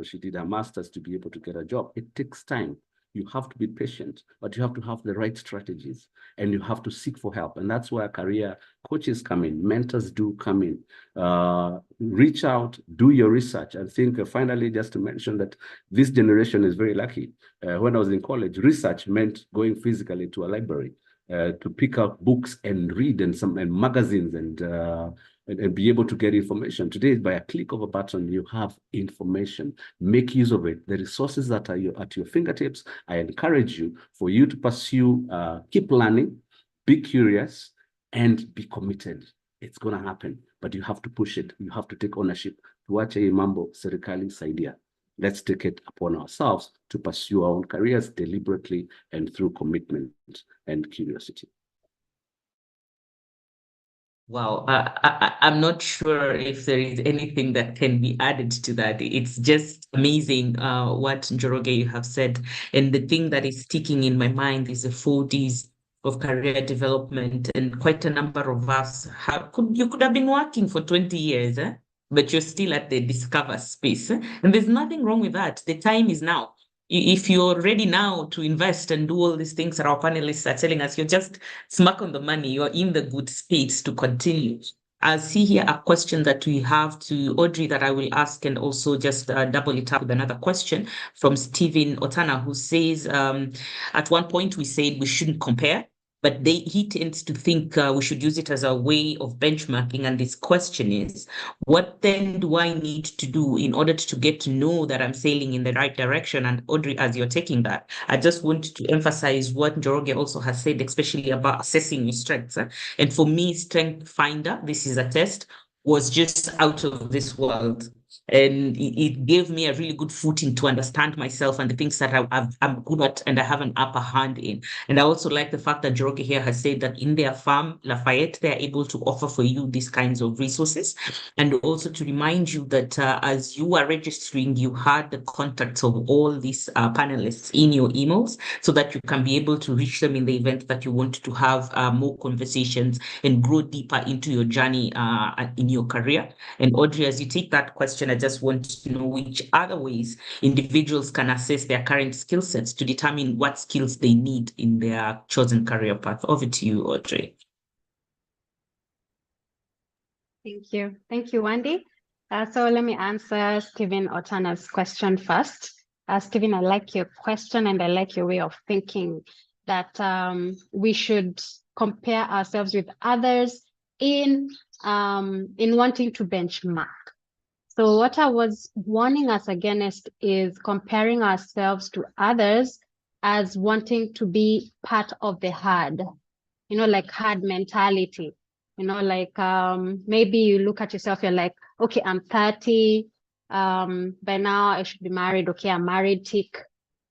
she did her master's to be able to get a job. It takes time. You have to be patient, but you have to have the right strategies, and you have to seek for help. And that's where career coaches come in, mentors do come in. Reach out, do your research. I think finally, just to mention that this generation is very lucky. When I was in college, research meant going physically to a library to pick up books and read and magazines and be able to get information. Today, by a click of a button, you have information. Make use of it. The resources that are at your fingertips, I encourage you for you to pursue, keep learning, be curious, and be committed. It's going to happen, but you have to push it. You have to take ownership. Tuache hii mambo, serikali saidia. Let's take it upon ourselves to pursue our own careers deliberately and through commitment and curiosity. Wow, I'm not sure if there is anything that can be added to that. It's just amazing what Njoroge you have said. And the thing that is sticking in my mind is the 4Ds of career development. And quite a number of us you could have been working for 20 years, but you're still at the discover space. And there's nothing wrong with that. The time is now. If you're ready now to invest and do all these things that our panelists are telling us, you're just smack on the money, you're in the good space to continue. I see here a question that we have to Audrey that I will ask, and also just double it up with another question from Stephen Otana, who says, at one point we said we shouldn't compare, but he tends to think we should use it as a way of benchmarking. And this question is, what then do I need to do in order to get to know that I'm sailing in the right direction? And Audrey, as you're taking that, I just want to emphasize what Njoroge also has said, especially about assessing your strengths. And for me, Strength Finder, this is a test, was just out of this world. And it gave me a really good footing to understand myself and the things that I'm good at and I have an upper hand in. And I also like the fact that Njoroge here has said that in their farm, Lafayette, they're able to offer for you these kinds of resources. And also to remind you that as you are registering, you had the contacts of all these panelists in your emails so that you can be able to reach them in the event that you want to have more conversations and grow deeper into your journey in your career. And Audrey, as you take that question, I just want to know which other ways individuals can assess their current skill sets to determine what skills they need in their chosen career path. Over to you, Audrey. Thank you. Thank you, Wendy. So let me answer Stephen Otana's question first. Stephen, I like your question and I like your way of thinking that we should compare ourselves with others in wanting to benchmark. So what I was warning us against is comparing ourselves to others as wanting to be part of the herd, like herd mentality. Like maybe you look at yourself, you're like, okay, I'm 30. By now I should be married. Okay, I'm married, tick.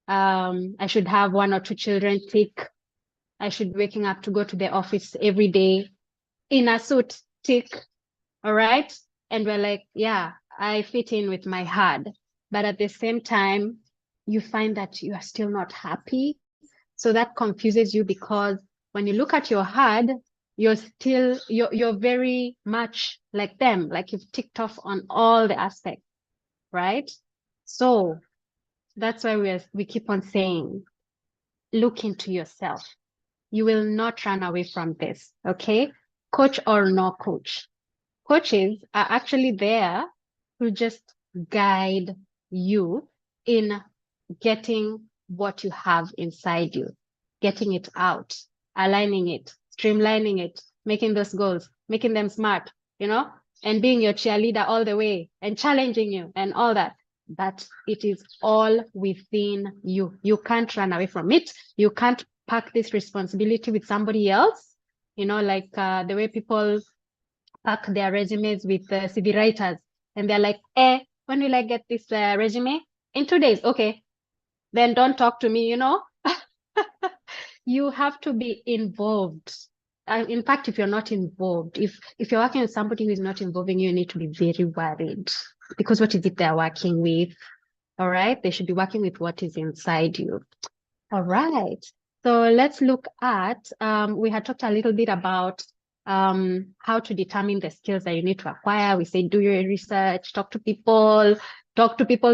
I should have 1 or 2 children, tick. I should be waking up to go to the office every day in a suit, tick. All right. And we're like, yeah, I fit in with my herd. But at the same time, you find that you are still not happy. So that confuses you because when you look at your herd, you're very much like them, like you've ticked off on all the aspects, right? So that's why we keep on saying, look into yourself. You will not run away from this, okay? Coach or no coach. Coaches are actually there to just guide you in getting what you have inside you, getting it out, aligning it, streamlining it, making those goals, making them smart, and being your cheerleader all the way and challenging you and all that. But it is all within you. You can't run away from it. You can't pack this responsibility with somebody else, like the way people pack their resumes with CV writers. And they're like, when will I get this resume? In 2 days. Okay. Then don't talk to me, You have to be involved. In fact, if you're not involved, if you're working with somebody who is not involving you, you need to be very worried because what is it they're working with? All right. They should be working with what is inside you. All right. So let's look at, we had talked a little bit about how to determine the skills that you need to acquire. We say, do your research, talk to people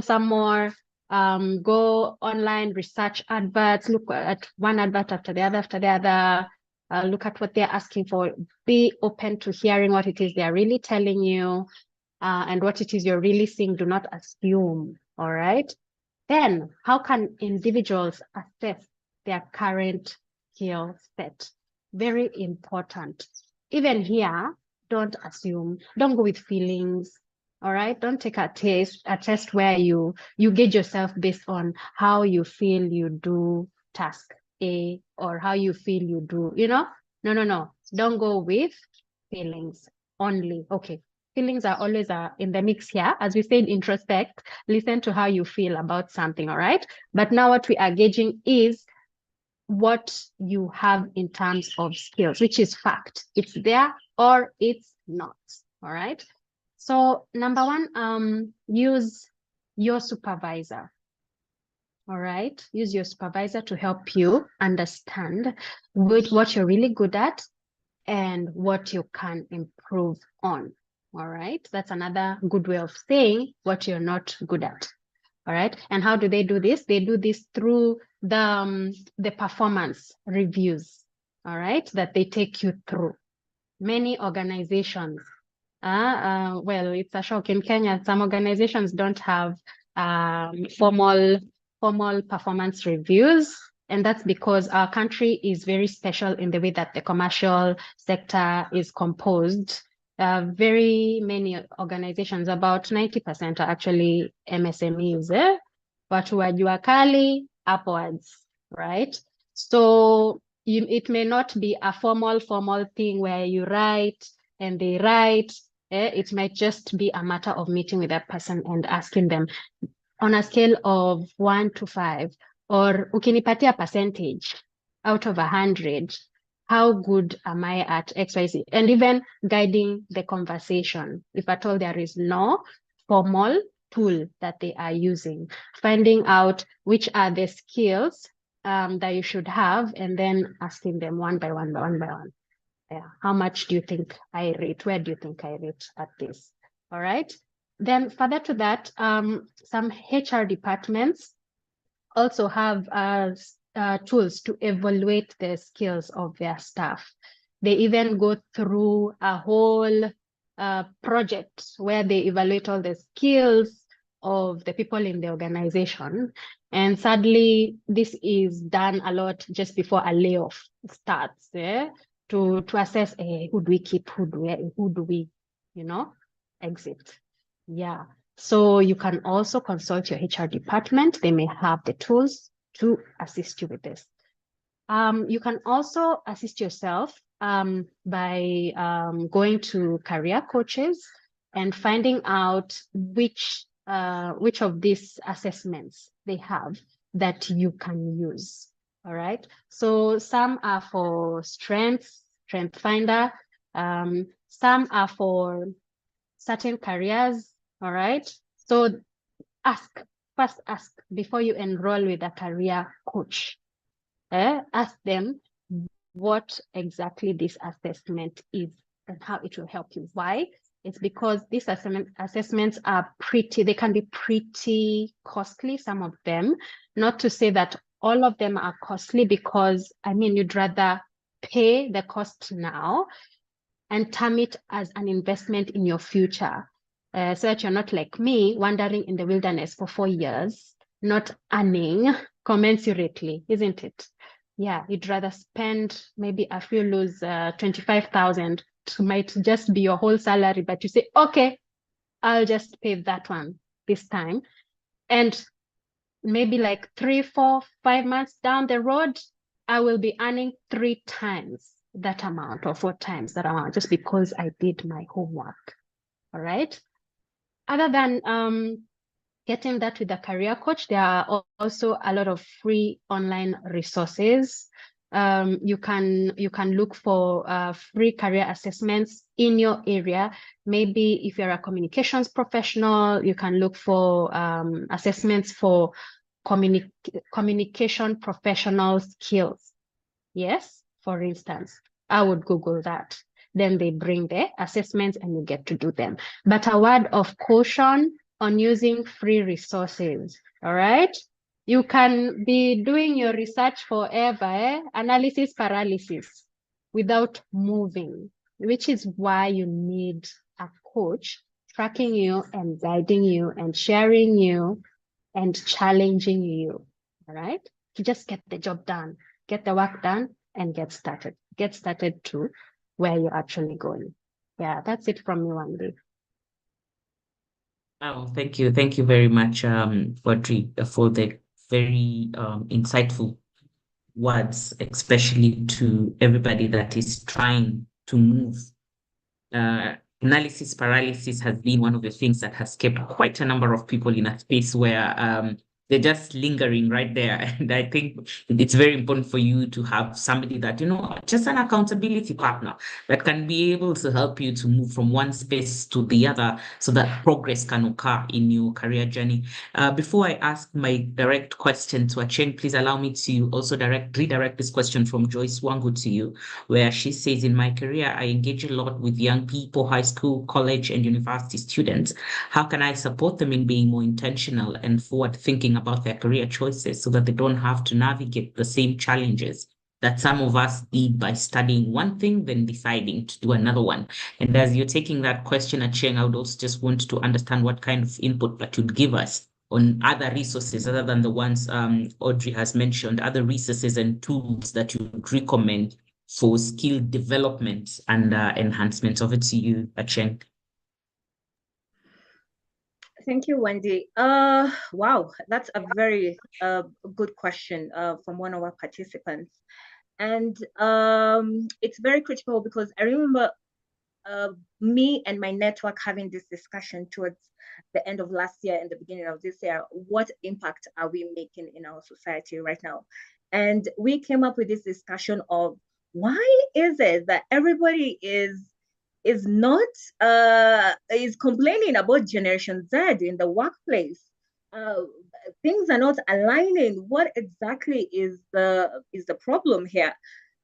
some more, go online, research adverts, look at one advert after the other, look at what they're asking for, be open to hearing what it is they're really telling you, and what it is you're really seeing. Do not assume, all right? Then how can individuals assess their current skill set? Very important. Even here, don't assume, don't go with feelings, all right? Don't take a test where you gauge yourself based on how you feel you do task A or how you feel you do, No. Don't go with feelings only. Okay, feelings are always in the mix here. As we said, introspect, listen to how you feel about something, all right? But now what we are gauging is what you have in terms of skills, which is fact. It's there or it's not. All right. So number one, use your supervisor. All right. Use your supervisor to help you understand what you're really good at and what you can improve on. All right. That's another good way of saying what you're not good at. All right. And how do they do this? They do this through the performance reviews. All right. That they take you through. Many organizations, well, it's a shock in Kenya. Some organizations don't have formal performance reviews. And that's because our country is very special in the way that the commercial sector is composed. Very many organizations, about 90% are actually MSMEs, watu wa jua kali upwards, right? So it may not be a formal thing where you write and they write. It might just be a matter of meeting with that person and asking them on a scale of 1 to 5, or ukinipatia percentage out of 100, how good am I at XYZ? And even guiding the conversation. If at all there is no formal tool that they are using, finding out which are the skills that you should have, and then asking them one by one. Yeah. How much do you think I rate? Where do you think I rate at this? All right. Then further to that, some HR departments also have tools to evaluate the skills of their staff. They even go through a whole project where they evaluate all the skills of the people in the organization. And sadly, this is done a lot just before a layoff starts, to assess who do we keep, who do we, exit. Yeah. So you can also consult your HR department. They may have the tools to assist you with this. You can also assist yourself by going to career coaches and finding out which of these assessments they have that you can use. All right. So some are for Strength Finder. Some are for certain careers. All right. So first ask before you enroll with a career coach. Ask them what exactly this assessment is and how it will help you. Why? It's because these assessments are they can be pretty costly, some of them. Not to say that all of them are costly, because you'd rather pay the cost now and term it as an investment in your future, so that you're not like me, wandering in the wilderness for 4 years, not earning commensurately, isn't it? Yeah, you'd rather spend, maybe if you lose 25,000, it might just be your whole salary, but you say, okay, I'll just pay that one this time. And maybe like 3, 4, 5 months down the road, I will be earning 3 times that amount or 4 times that amount, just because I did my homework. All right. Other than getting that with a career coach, there are also a lot of free online resources. You can look for free career assessments in your area. Maybe if you're a communications professional, you can look for assessments for communication professional skills. Yes, for instance, I would Google that. Then they bring the assessments and you get to do them. But a word of caution on using free resources. All right. You can be doing your research forever, analysis paralysis, without moving, which is why you need a coach tracking you and guiding you and sharing you and challenging you. All right. To just get the job done, get the work done, and get started to where you're actually going. Yeah, that's it from me, Wendy. Oh, thank you. Thank you very much, Audrey, for the very insightful words, especially to everybody that is trying to move. Analysis paralysis has been one of the things that has kept quite a number of people in a space where they're just lingering right there. And I think it's very important for you to have somebody that, just an accountability partner that can be able to help you to move from one space to the other so that progress can occur in your career journey. Before I ask my direct question to Acheng, please allow me to also redirect this question from Joyce Wangu to you, where she says, in my career, I engage a lot with young people, high school, college, and university students. How can I support them in being more intentional and forward thinking about their career choices so that they don't have to navigate the same challenges that some of us did by studying one thing, then deciding to do another one? And as you're taking that question, Acheng, I would also just want to understand what kind of input that you'd give us on other resources other than the ones Audrey has mentioned, other resources and tools that you would recommend for skill development and enhancement. Over to you, Acheng. Thank you, Wendy. Wow, that's a very good question from one of our participants. And it's very critical because I remember me and my network having this discussion towards the end of last year and the beginning of this year. What impact are we making in our society right now? And we came up with this discussion of why is it that everybody is not is complaining about Generation Z in the workplace? Things are not aligning. What exactly is the problem here?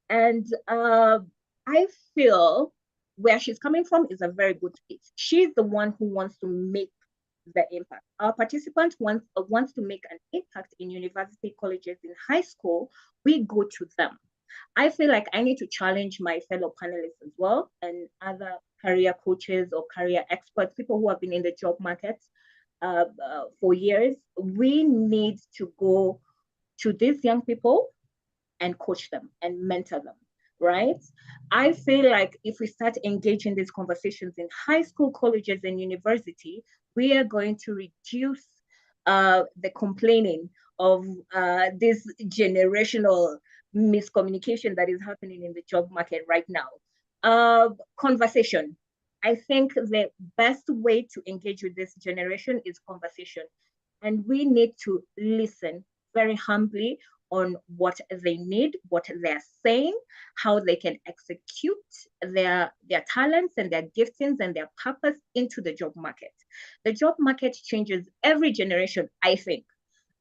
And I feel where she's coming from is a very good place. She's the one who wants to make the impact. Our participant wants to make an impact in university, colleges, in high school. We go to them. I feel like I need to challenge my fellow panelists as well and other career coaches or career experts, people who have been in the job market for years. We need to go to these young people and coach them and mentor them, right? I feel like if we start engaging these conversations in high school, colleges, and university, we are going to reduce the complaining of this generational miscommunication that is happening in the job market right now. Conversation. I think the best way to engage with this generation is conversation. And we need to listen very humbly on what they need, what they're saying, how they can execute their talents and their giftings and their purpose into the job market. The job market changes every generation, I think.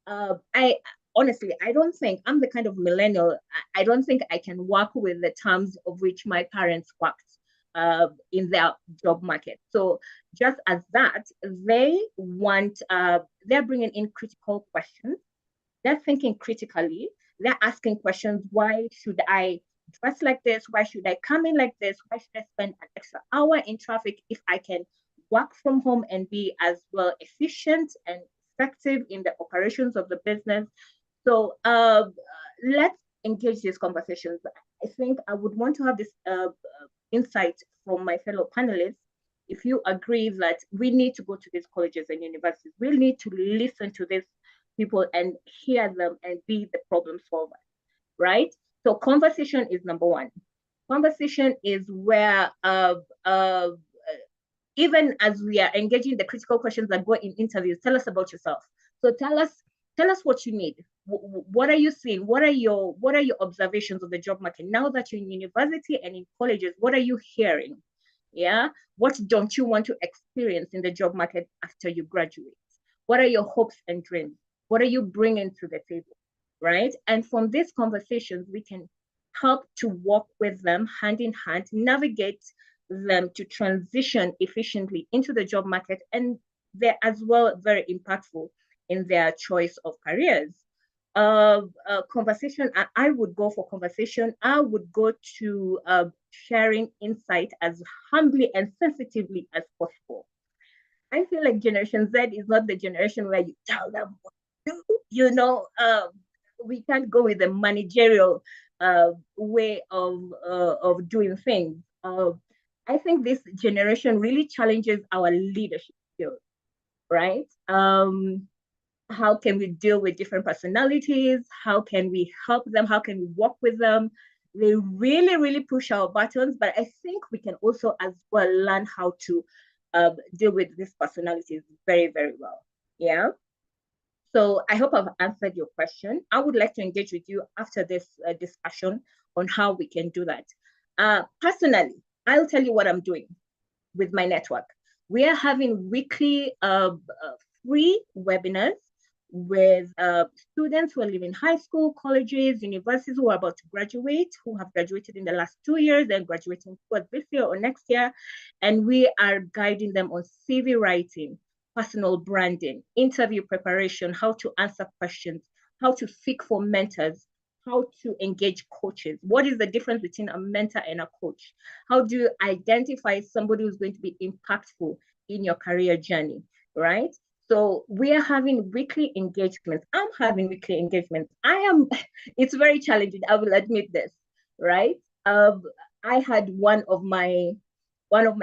I honestly, I don't think I'm the kind of millennial. I don't think I can work with the terms of which my parents worked in their job market. So just as that, they want, they're bringing in critical questions. They're thinking critically. They're asking questions. Why should I dress like this? Why should I come in like this? Why should I spend an extra hour in traffic if I can work from home and be as well efficient and effective in the operations of the business? So let's engage these conversations. I think I would want to have this insight from my fellow panelists. If you agree that we need to go to these colleges and universities, we need to listen to these people and hear them and be the problem solver, right? So conversation is number one. Conversation is where even as we are engaging the critical questions that go in interviews, tell us about yourself. So tell us what you need. What are you seeing? What are your observations of the job market now that you're in university and in colleges? What are you hearing? Yeah, what don't you want to experience in the job market after you graduate? What are your hopes and dreams? What are you bringing to the table, right? And from these conversations, we can help to walk with them hand in hand, navigate them to transition efficiently into the job market, and they're as well very impactful in their choice of careers. Conversation, I would go for conversation. I would go to sharing insight as humbly and sensitively as possible. I feel like Generation Z is not the generation where you tell them what to do. We can't go with the managerial way of doing things. I think this generation really challenges our leadership skills, right? How can we deal with different personalities? How can we help them? How can we work with them? They really, really push our buttons, but I think we can also as well learn how to deal with these personalities very, very well. Yeah. So I hope I've answered your question. I would like to engage with you after this discussion on how we can do that. Personally, I'll tell you what I'm doing with my network. We are having weekly free webinars with students who are leaving high school, colleges, universities, who are about to graduate, who have graduated in the last 2 years and graduating towards this year or next year. And we are guiding them on CV writing, personal branding, interview preparation, how to answer questions, how to seek for mentors, how to engage coaches. What is the difference between a mentor and a coach? How do you identify somebody who's going to be impactful in your career journey, right? So we are having weekly engagements. I'm having weekly engagements. It's very challenging, I will admit this, right? I had one of my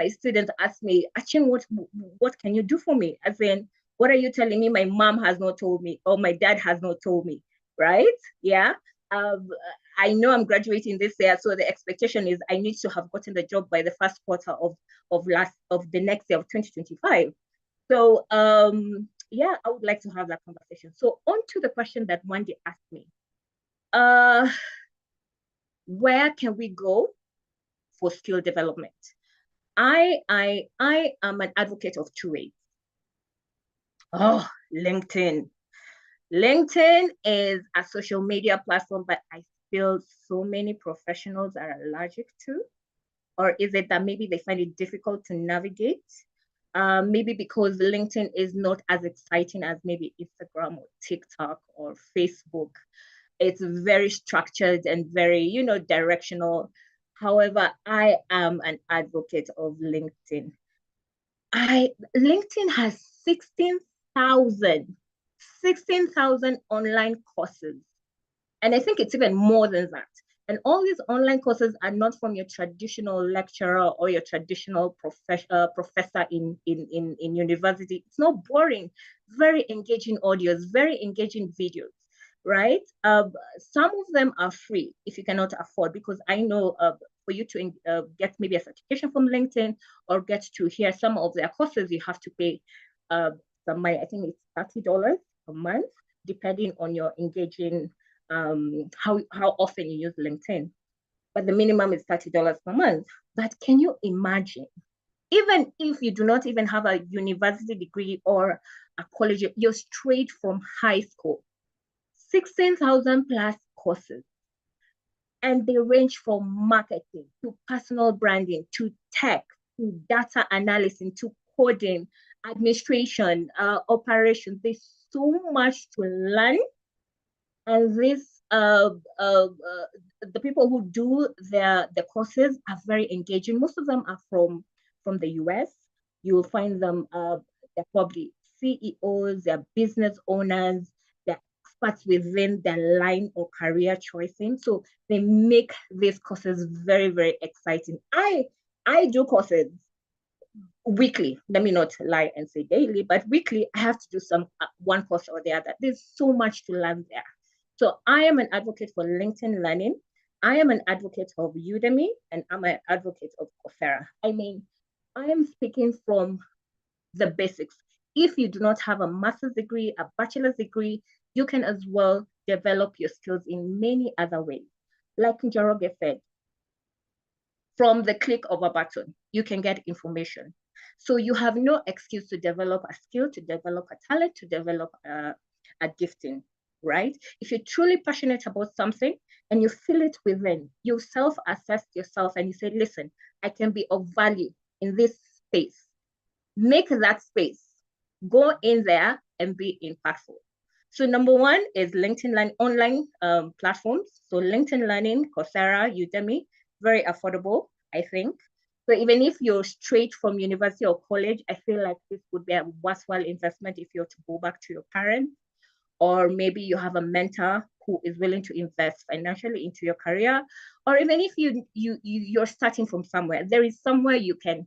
students ask me, Achin, what can you do for me? As in, what are you telling me my mom has not told me or my dad has not told me, right? Yeah. I know I'm graduating this year, so the expectation is I need to have gotten the job by the first quarter of the next year of 2025. So yeah, I would like to have that conversation. So on to the question that Wendy asked me. Where can we go for skill development? I am an advocate of two ways. Oh, LinkedIn. LinkedIn is a social media platform, but I feel so many professionals are allergic to. Or is it that maybe they find it difficult to navigate? Maybe because LinkedIn is not as exciting as maybe Instagram or TikTok or Facebook. It's very structured and very, directional. However, I am an advocate of LinkedIn. LinkedIn has 16,000 online courses. And I think it's even more than that. And all these online courses are not from your traditional lecturer or your traditional professor in university. It's not boring, very engaging audios, very engaging videos, right? Some of them are free if you cannot afford, because I know for you to get maybe a certification from LinkedIn or get to hear some of their courses, you have to pay some money. I think it's $30 a month, depending on your engaging how often you use LinkedIn. But the minimum is $30 per month. But can you imagine, even if you do not even have a university degree or a college, you're straight from high school, 16,000 plus courses. And they range from marketing to personal branding to tech to data analysis to coding, administration, operations. There's so much to learn. And the people who do the courses are very engaging. Most of them are from the US. You will find them, they're probably CEOs, they're business owners, they're experts within their line or career choosing. So they make these courses very, very exciting. I do courses weekly. Let me not lie and say daily, but weekly I have to do some one course or the other. There's so much to learn there. So I am an advocate for LinkedIn Learning. I am an advocate of Udemy, and I'm an advocate of Coursera. I mean, I am speaking from the basics. If you do not have a master's degree, a bachelor's degree, you can as well develop your skills in many other ways. Like Njoroge said, from the click of a button, you can get information. So you have no excuse to develop a skill, to develop a talent, to develop a gifting, right? If you're truly passionate about something and you feel it within, you self-assess yourself and you say, listen, I can be of value in this space. Make that space. Go in there and be impactful. So number one is LinkedIn online platforms. So LinkedIn Learning, Coursera, Udemy, very affordable, I think. So even if you're straight from university or college, I feel like this would be a worthwhile investment if you're to go back to your parents, or maybe you have a mentor who is willing to invest financially into your career, or even if you're starting from somewhere, there is somewhere you can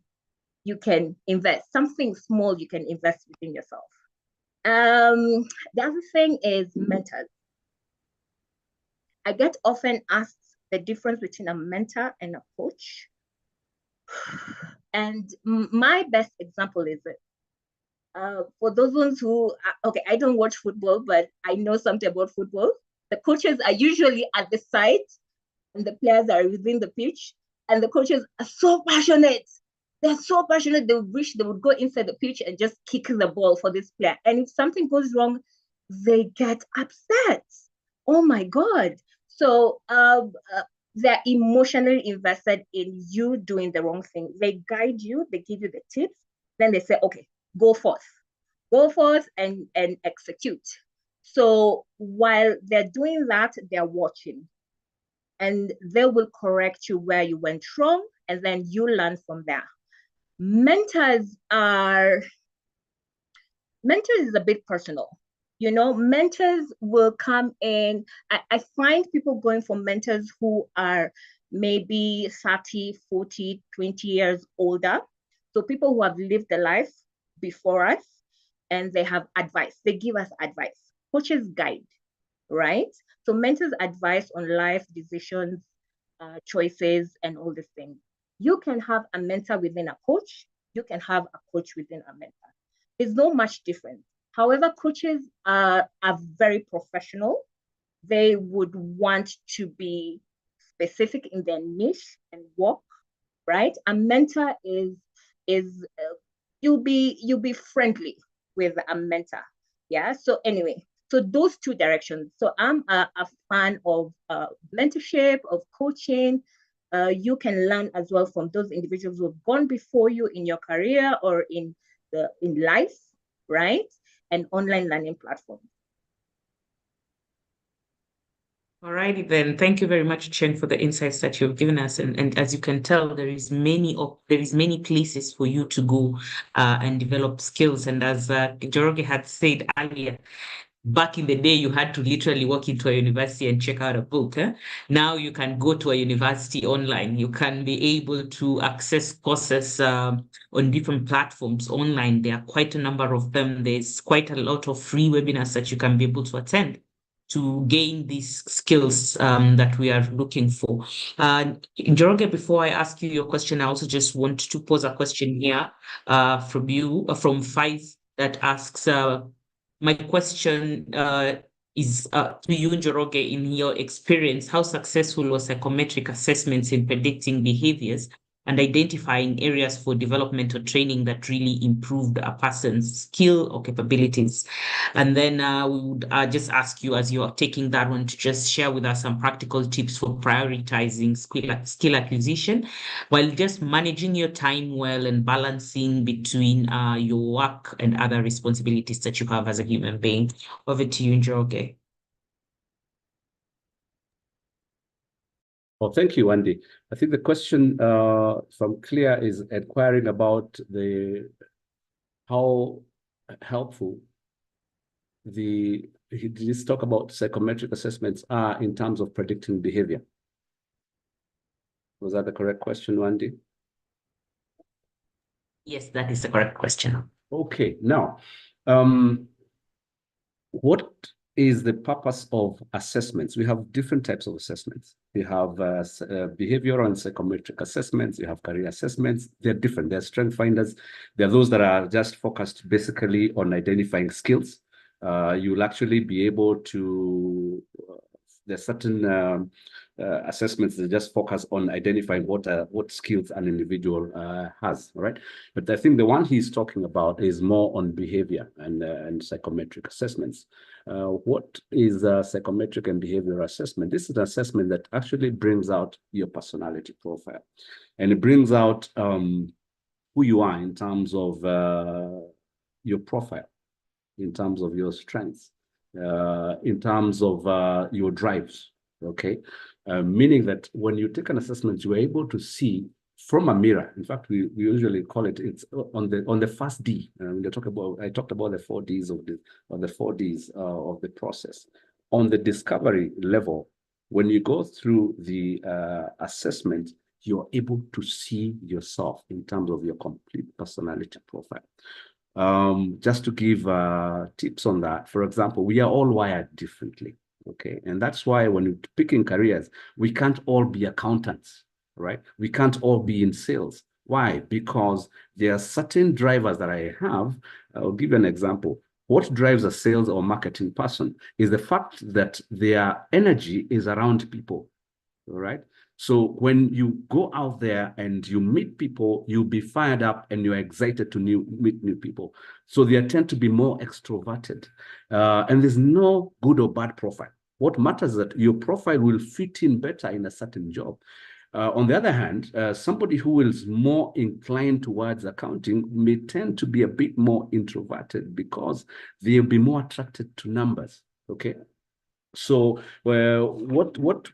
invest, something small you can invest within yourself. The other thing is mentors. I get often asked the difference between a mentor and a coach. And my best example is For those ones who, okay, I don't watch football, but I know something about football. The coaches are usually at the side and the players are within the pitch, and the coaches are so passionate. They're so passionate, they wish they would go inside the pitch and just kick the ball for this player. And if something goes wrong, they get upset. Oh my God. So they're emotionally invested in you doing the wrong thing. They guide you, they give you the tips, then they say, okay, go forth and execute. So while they're doing that, they're watching and they will correct you where you went wrong, and then you learn from there. Mentors is a bit personal. You know, mentors will come in. I find people going for mentors who are maybe 30, 40, 20 years older. So people who have lived the life before us and they have advice. They give us advice. Coaches guide, right? So mentors advise on life decisions, choices, and all these things. You can have a mentor within a coach. You can have a coach within a mentor. There's no much difference. However, coaches are very professional. They would want to be specific in their niche and work, right? A mentor is you'll be friendly with a mentor. Yeah. So anyway, so those two directions. So I'm a fan of mentorship, of coaching. You can learn as well from those individuals who have gone before you in your career or in life, right? And online learning platforms. All righty then. Thank you very much, Chen, for the insights that you've given us. And as you can tell, there is many places for you to go and develop skills. And as Joroge had said earlier, back in the day, you had to literally walk into a university and check out a book. Now you can go to a university online. You can be able to access courses on different platforms online. There are quite a number of them. There's quite a lot of free webinars that you can be able to attend to gain these skills that we are looking for. Njoroge, before I ask you your question, I also just want to pose a question here from you, from Faith, that asks, my question is to you, Njoroge, in your experience, how successful was psychometric assessments in predicting behaviors and identifying areas for development or training that really improved a person's skill or capabilities? And then we would just ask you, as you're taking that one, to just share with us some practical tips for prioritizing skill acquisition while just managing your time well and balancing between your work and other responsibilities that you have as a human being. Over to you, Njoroge. Well, thank you, Andy. I think the question from Clear is inquiring about how helpful let's talk about psychometric assessments are in terms of predicting behavior. Was that the correct question, Andy? Yes, that is the correct question. Okay, now, what is the purpose of assessments? We have different types of assessments. We have behavioral and psychometric assessments. You have career assessments. They're different. They're strength finders. There are those that are just focused basically on identifying skills. You'll actually be able to, there's certain assessments that just focus on identifying what skills an individual has, right? But I think the one he's talking about is more on behavior and psychometric assessments. What is a psychometric and behavioral assessment? This is an assessment that actually brings out your personality profile, and it brings out who you are in terms of your profile, in terms of your strengths, in terms of your drives, okay? Meaning that when you take an assessment, you're able to see from a mirror. In fact, we usually call it's on the first D. I talked about the 4 Ds of the process. On the discovery level, when you go through the assessment, you're able to see yourself in terms of your complete personality profile. Just to give tips on that, for example, we are all wired differently, okay? And that's why when you're picking careers, we can't all be accountants, right? We can't all be in sales. Why? Because there are certain drivers that I have. I'll give you an example. What drives a sales or marketing person is the fact that their energy is around people, all right? So when you go out there and you meet people, you'll be fired up and you're excited to meet new people. So they tend to be more extroverted. And there's no good or bad profile. What matters is that your profile will fit in better in a certain job. On the other hand, somebody who is more inclined towards accounting may tend to be a bit more introverted because they'll be more attracted to numbers, okay? So what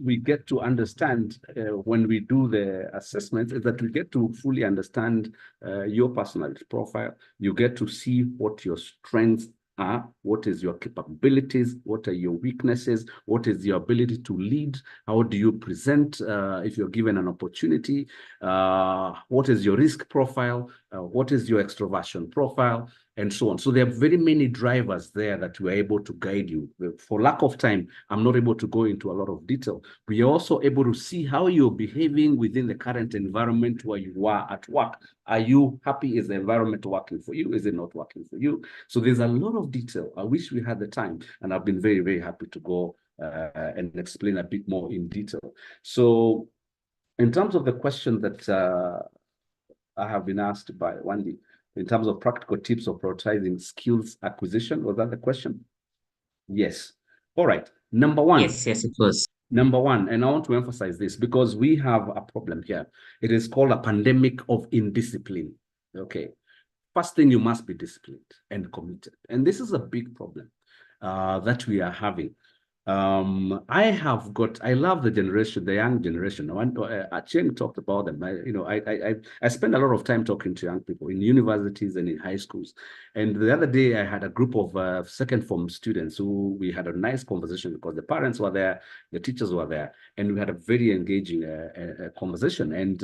we get to understand when we do the assessment is that we get to fully understand your personality profile. You get to see what your strengths are, what is your capabilities, what are your weaknesses, what is your ability to lead, how do you present if you're given an opportunity, what is your risk profile, what is your extroversion profile, and so on. So there are very many drivers there that we're able to guide you. For lack of time, I'm not able to go into a lot of detail. We are also able to see how you're behaving within the current environment where you are at work. Are you happy? Is the environment working for you? Is it not working for you? So there's a lot of detail. I wish we had the time, and I've been very, very happy to go and explain a bit more in detail. So in terms of the question that I have been asked by Wendy, in terms of practical tips of prioritizing skills acquisition, was that the question? Yes. All right. Number one. Yes, it was. Number one, and I want to emphasize this because we have a problem here. It is called a pandemic of indiscipline. Okay. First thing, you must be disciplined and committed. And this is a big problem that we are having. I love the generation, the young generation. Cheng talked about them. I spend a lot of time talking to young people in universities and in high schools. And the other day, I had a group of second form students who we had a nice conversation because the parents were there, the teachers were there, and we had a very engaging conversation. And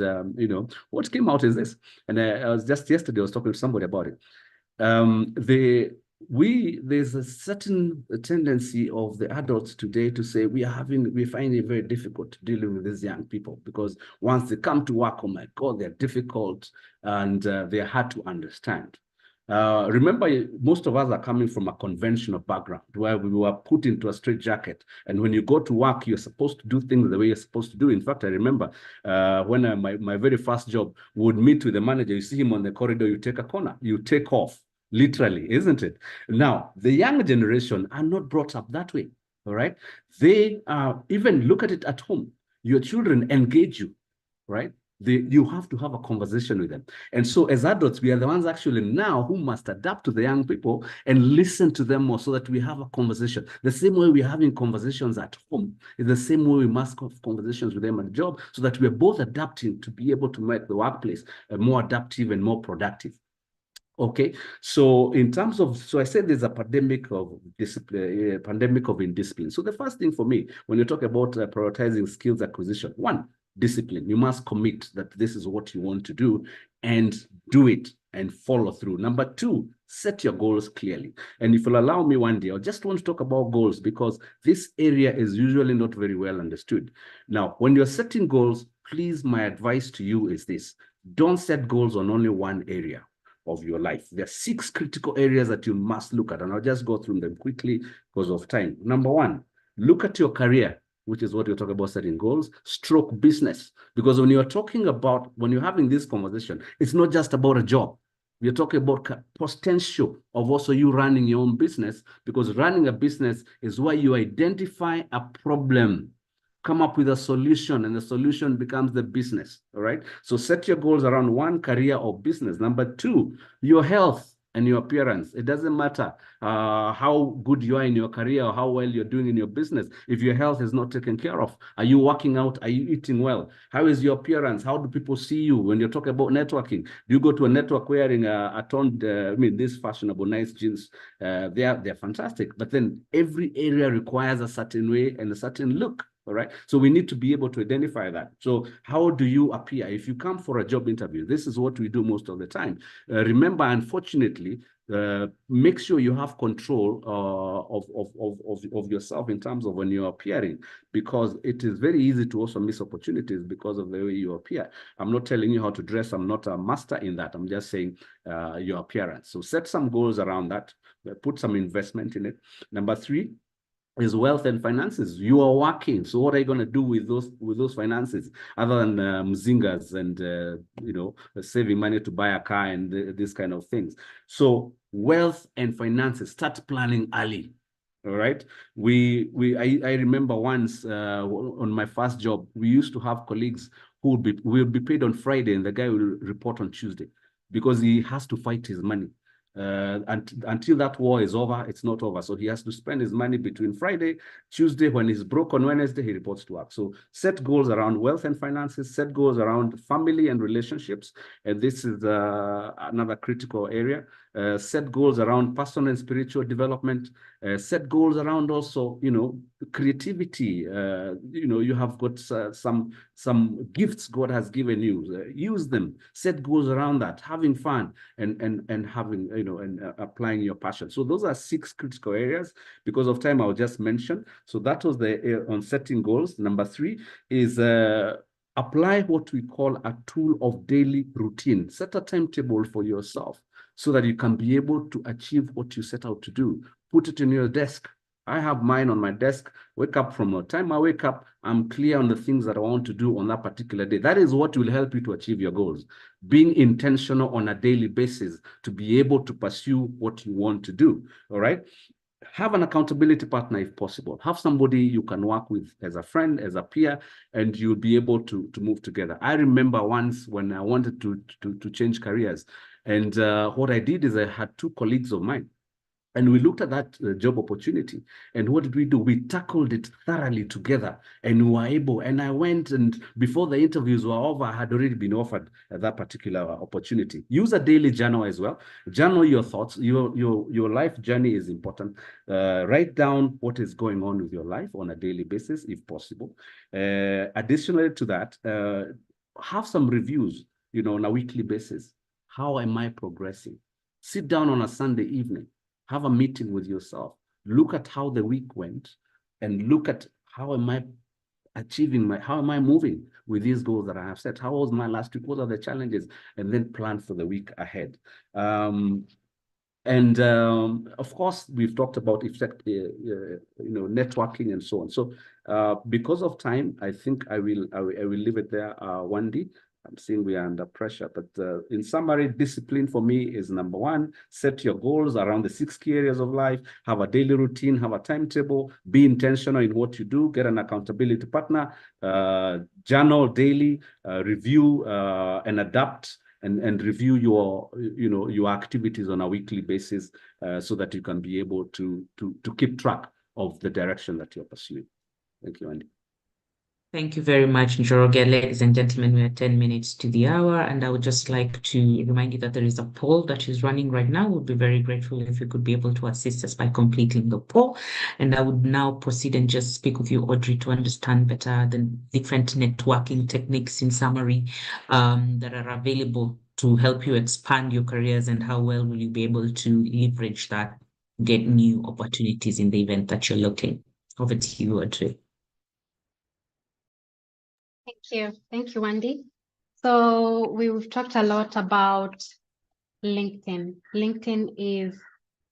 what came out is this. And I was just yesterday, I was talking to somebody about it. There's a certain tendency of the adults today to say we find it very difficult dealing with these young people because once they come to work, oh my God, they're difficult and they're hard to understand. Remember, most of us are coming from a conventional background where we were put into a straitjacket. And when you go to work, you're supposed to do things the way you're supposed to do. In fact, I remember when my very first job would meet with the manager, you see him on the corridor, you take a corner, you take off. Literally, isn't it? Now, the young generation are not brought up that way, all right? They even look at it at home. Your children engage you, right? You have to have a conversation with them. And so as adults, we are the ones actually now who must adapt to the young people and listen to them more so that we have a conversation. The same way we're having conversations at home is the same way we must have conversations with them at the job so that we're both adapting to be able to make the workplace more adaptive and more productive. Okay, so in terms of, so I said there's a pandemic of discipline, pandemic of indiscipline. So the first thing for me, when you talk about prioritizing skills acquisition, one, discipline. You must commit that this is what you want to do and do it and follow through. Number two, set your goals clearly. And if you'll allow me one day, I just want to talk about goals because this area is usually not very well understood. Now, when you're setting goals, please, my advice to you is this: don't set goals on only one area of your life. There are 6 critical areas that you must look at, and I'll just go through them quickly because of time. Number one, look at your career, which is what you're talking about setting goals, stroke business. Because when you're having this conversation, it's not just about a job. We're talking about potential of also you running your own business, because running a business is where you identify a problem, come up with a solution, and the solution becomes the business, all right? So set your goals around one, career or business. Number two, your health and your appearance. It doesn't matter how good you are in your career or how well you're doing in your business. If your health is not taken care of, are you working out? Are you eating well? How is your appearance? How do people see you when you're talking about networking? Do you go to a network wearing a toned, these fashionable, nice jeans? They're fantastic. But then every area requires a certain way and a certain look. All right. So we need to be able to identify that. So how do you appear? If you come for a job interview, this is what we do most of the time. Remember, unfortunately, Make sure you have control of yourself in terms of when you're appearing, because it is very easy to also miss opportunities because of the way you appear. I'm not telling you how to dress. I'm not a master in that. I'm just saying your appearance. So set some goals around that. Put some investment in it. Number 3 is wealth and finances. You are working, so what are you going to do with those finances other than mzingas and saving money to buy a car and these kind of things? So wealth and finances, start planning early. All right. I remember once on my first job, we used to have colleagues who will be paid on Friday, and the guy will report on Tuesday because he has to fight his money. Until that war is over, it's not over. So he has to spend his money between Friday, Tuesday. When he's broke on Wednesday, he reports to work. So set goals around wealth and finances, set goals around family and relationships. And this is another critical area. Set goals around personal and spiritual development. Set goals around also, creativity. You have got some gifts God has given you. Use them. Set goals around that. Having fun and having, and applying your passion. So those are 6 critical areas. Because of time, I'll just mention. So that was the on setting goals. Number 3 is apply what we call a tool of daily routine. Set a timetable for yourself so that you can be able to achieve what you set out to do. Put it in your desk. I have mine on my desk. Wake up, from the time I wake up, I'm clear on the things that I want to do on that particular day. That is what will help you to achieve your goals. Being intentional on a daily basis to be able to pursue what you want to do. All right. Have an accountability partner if possible. Have somebody you can work with as a friend, as a peer, and you'll be able to move together. I remember once when I wanted to change careers, and what I did is I had 2 colleagues of mine. And we looked at that job opportunity. And what did we do? We tackled it thoroughly together. And we were able, and I went, and before the interviews were over, I had already been offered that particular opportunity. Use a daily journal as well. Journal your thoughts. Your life journey is important. Write down what is going on with your life on a daily basis, if possible. Additionally to that, have some reviews, on a weekly basis. How am I progressing? Sit down on a Sunday evening. Have a meeting with yourself. Look at how the week went and look at how am I how am I moving with these goals that I have set? How was my last week? What are the challenges? And then plan for the week ahead. Of course, we've talked about networking and so on. So because of time, I think I will leave it there, Wendy. I'm seeing we are under pressure, but in summary, discipline for me is number 1. Set your goals around the 6 key areas of life. Have a daily routine, have a timetable, be intentional in what you do, get an accountability partner, journal daily, review and adapt and review your activities on a weekly basis so that you can be able to keep track of the direction that you're pursuing. Thank you, Andy. Thank you very much, Njoroge. Ladies and gentlemen, we are 10 minutes to the hour, and I would just like to remind you that there is a poll that is running right now. We'd be very grateful if you could be able to assist us by completing the poll. And I would now proceed and just speak with you, Audrey, to understand better the different networking techniques in summary that are available to help you expand your careers, and how well will you be able to leverage that, get new opportunities in the event that you're looking. Over to you, Audrey. Thank you, Wendy. So we've talked a lot about LinkedIn. LinkedIn is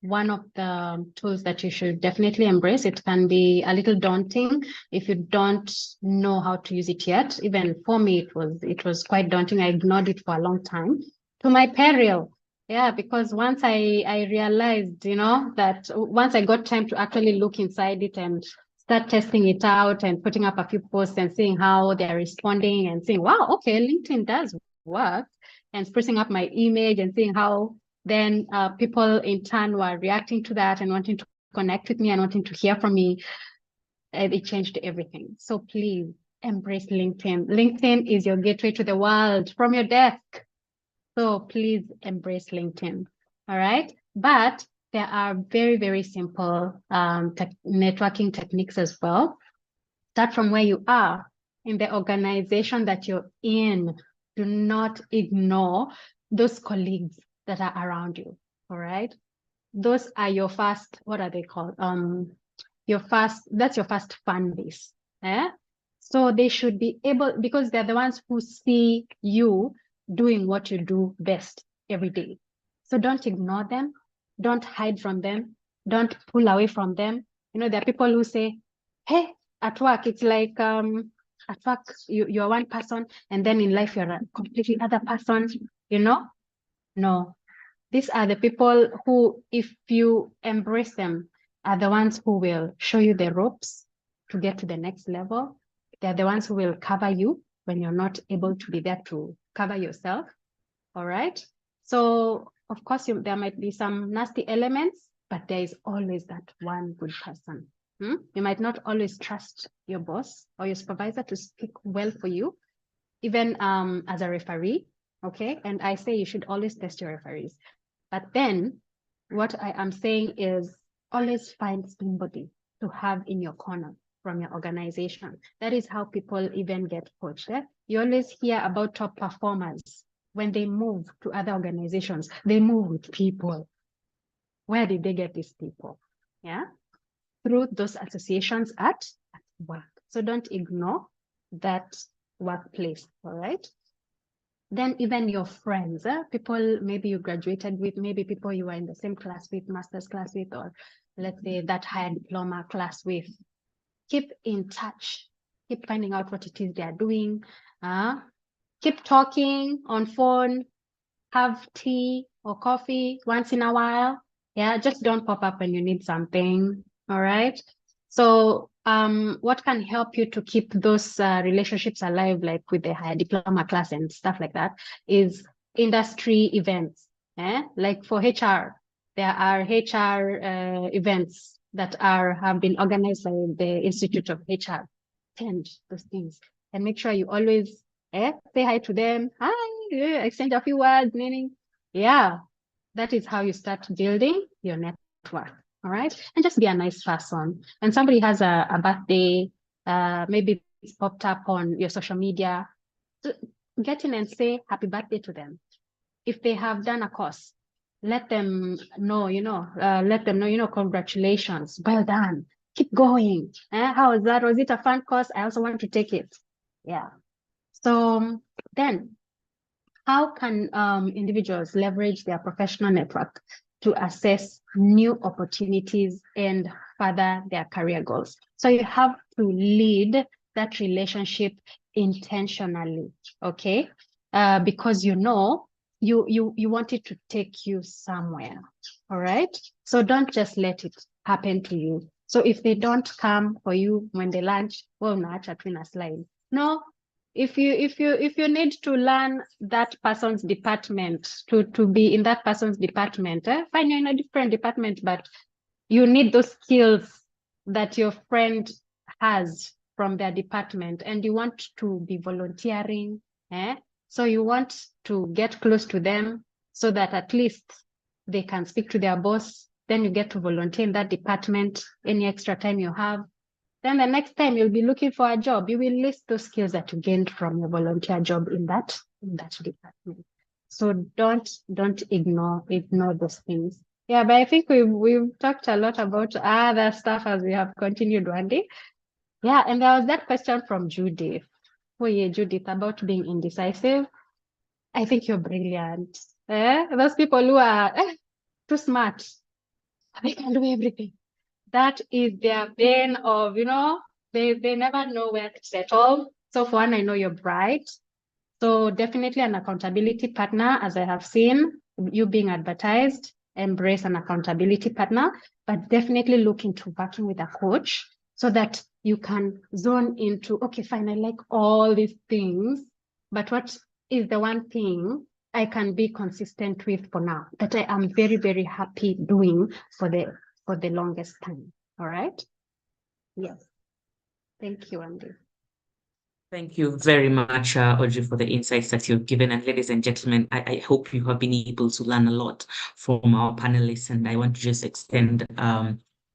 one of the tools that you should definitely embrace. It can be a little daunting if you don't know how to use it yet. Even for me, it was quite daunting. I ignored it for a long time, to my peril. Yeah, because once I realized, that once I got time to actually look inside it and start testing it out and putting up a few posts and seeing how they're responding and seeing, wow, okay, LinkedIn does work, and sprucing up my image and seeing how then people in turn were reacting to that and wanting to connect with me and wanting to hear from me. It changed everything. So please embrace LinkedIn. LinkedIn is your gateway to the world from your desk. So please embrace LinkedIn. All right. But there are very, very simple networking techniques as well. Start from where you are in the organization that you're in. Do not ignore those colleagues that are around you. all right? Those are your first, what are they called? That's your first fan base. So they should be able, because they're the ones who see you doing what you do best every day. So don't ignore them. Don't hide from them. Don't pull away from them. There are people who say, hey, at work, it's like, at work, you're one person, and then in life, you're a completely other person, No. These are the people who, if you embrace them, are the ones who will show you the ropes to get to the next level. They're the ones who will cover you when you're not able to be there to cover yourself. All right. So, of course, there might be some nasty elements, but there is always that one good person. You might not always trust your boss or your supervisor to speak well for you, even as a referee. Okay. And I say you should always test your referees. But then what I am saying is always find somebody to have in your corner from your organization. That is how people even get coached. You always hear about top performers. When they move to other organizations, they move with people. Where did they get these people? Yeah, through those associations at work. So don't ignore that workplace, all right? Then even your friends, people maybe you graduated with, maybe people you were in the same class with, master's class with, or let's say that higher diploma class with. Keep in touch. Keep finding out what it is they are doing. Keep talking on phone. Have tea or coffee once in a while. Yeah, just don't pop up when you need something. All right. So what can help you to keep those relationships alive, like with the higher diploma class and stuff like that, is industry events. Like for HR, there are HR events that have been organized by the Institute of HR. Attend those things and make sure you always say hi to them. Hi, exchange a few words, meaning, yeah, that is how you start building your network. All right. And just be a nice person. And somebody has a birthday, maybe it's popped up on your social media, get in and say happy birthday to them. If they have done a course, let them know, congratulations, well done, keep going. How was that? Was it a fun course? I also want to take it. Yeah. So then how can individuals leverage their professional network to assess new opportunities and further their career goals? So you have to lead that relationship intentionally, okay? Because you want it to take you somewhere, all right? So don't just let it happen to you. So if they don't come for you when they lunch, well, not at a slide. No, if you need to learn that person's department to be in that person's department, fine, you're in a different department, but you need those skills that your friend has from their department, and you want to be volunteering. So you want to get close to them so that at least they can speak to their boss. Then you get to volunteer in that department any extra time you have. Then the next time you'll be looking for a job, you will list those skills that you gained from your volunteer job in that department. So don't ignore those things. Yeah, but I think we've talked a lot about other stuff as we have continued, Wendy. Yeah, and there was that question from Judith. Oh yeah, Judith, about being indecisive. I think you're brilliant. Those people who are too smart, they can do everything. That is their bane of, they never know where to settle. So for one, I know you're bright. So definitely an accountability partner, as I have seen you being advertised, embrace an accountability partner, but definitely look into working with a coach so that you can zone into, okay, fine, I like all these things, but what is the one thing I can be consistent with for now that I am very, very happy doing for the longest time. All right. Yes. Thank you, Andy. Thank you very much, Audrey, for the insights that you've given. And ladies and gentlemen, I hope you have been able to learn a lot from our panelists. And I want to just extend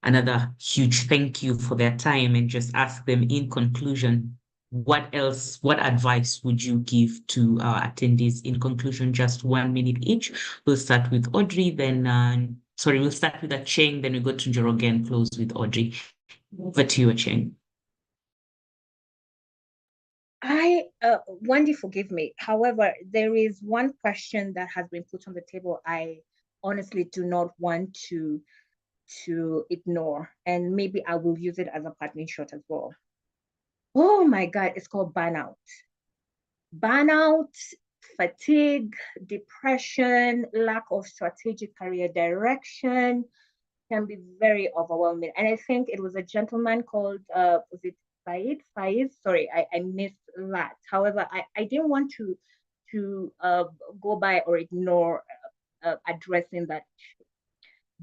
another huge thank you for their time and just ask them in conclusion, what advice would you give to our attendees? In conclusion, just 1 minute each. We'll start with Audrey, then we'll start with Acheng, then we go to Njoroge and close with Audrey. Over to you, Acheng. Wendy, forgive me. However, there is one question that has been put on the table I honestly do not want to ignore, and maybe I will use it as a parting shot as well. Oh my God, it's called burnout. Burnout, fatigue, depression, lack of strategic career direction can be very overwhelming. And I think it was a gentleman called, was it Faiz? Sorry, I missed that. However, I didn't want to go by or ignore addressing that issue.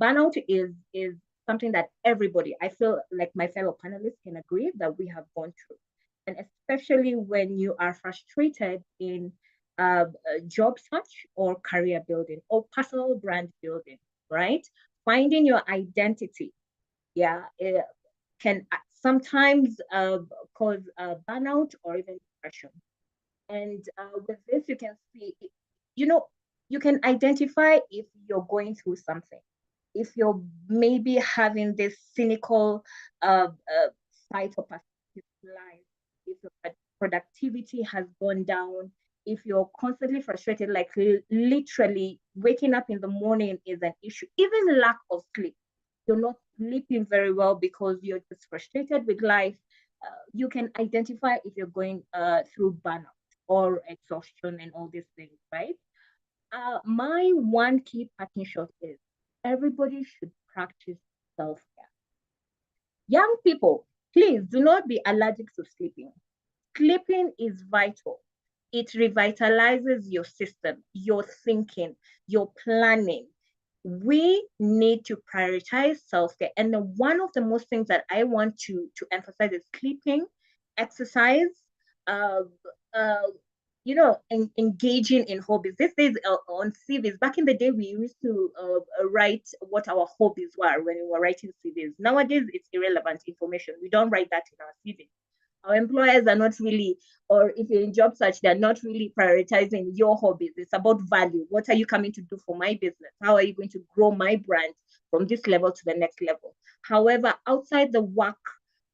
Burnout is something that everybody, I feel like my fellow panelists can agree that we have gone through. And especially when you are frustrated in job search or career building or personal brand building, right? Finding your identity, yeah, it can sometimes cause burnout or even depression. And with this, you can see, you can identify if you're going through something. If you're maybe having this cynical side of life, if your productivity has gone down, if you're constantly frustrated, like literally waking up in the morning is an issue, even lack of sleep. You're not sleeping very well because you're just frustrated with life. You can identify if you're going through burnout or exhaustion and all these things, right? My one key partnership is everybody should practice self-care. Young people, please do not be allergic to sleeping. Sleeping is vital. It revitalizes your system, your thinking, your planning. We need to prioritize self-care. And one of the most things that I want to emphasize is sleeping, exercise, uh, uh, engaging in hobbies. These days on CVs, back in the day, we used to write what our hobbies were when we were writing CVs. Nowadays, it's irrelevant information. We don't write that in our CV. Our employers are not really, or if you're in job search, they're not really prioritizing your hobbies. It's about value. What are you coming to do for my business? How are you going to grow my brand from this level to the next level? However, outside the work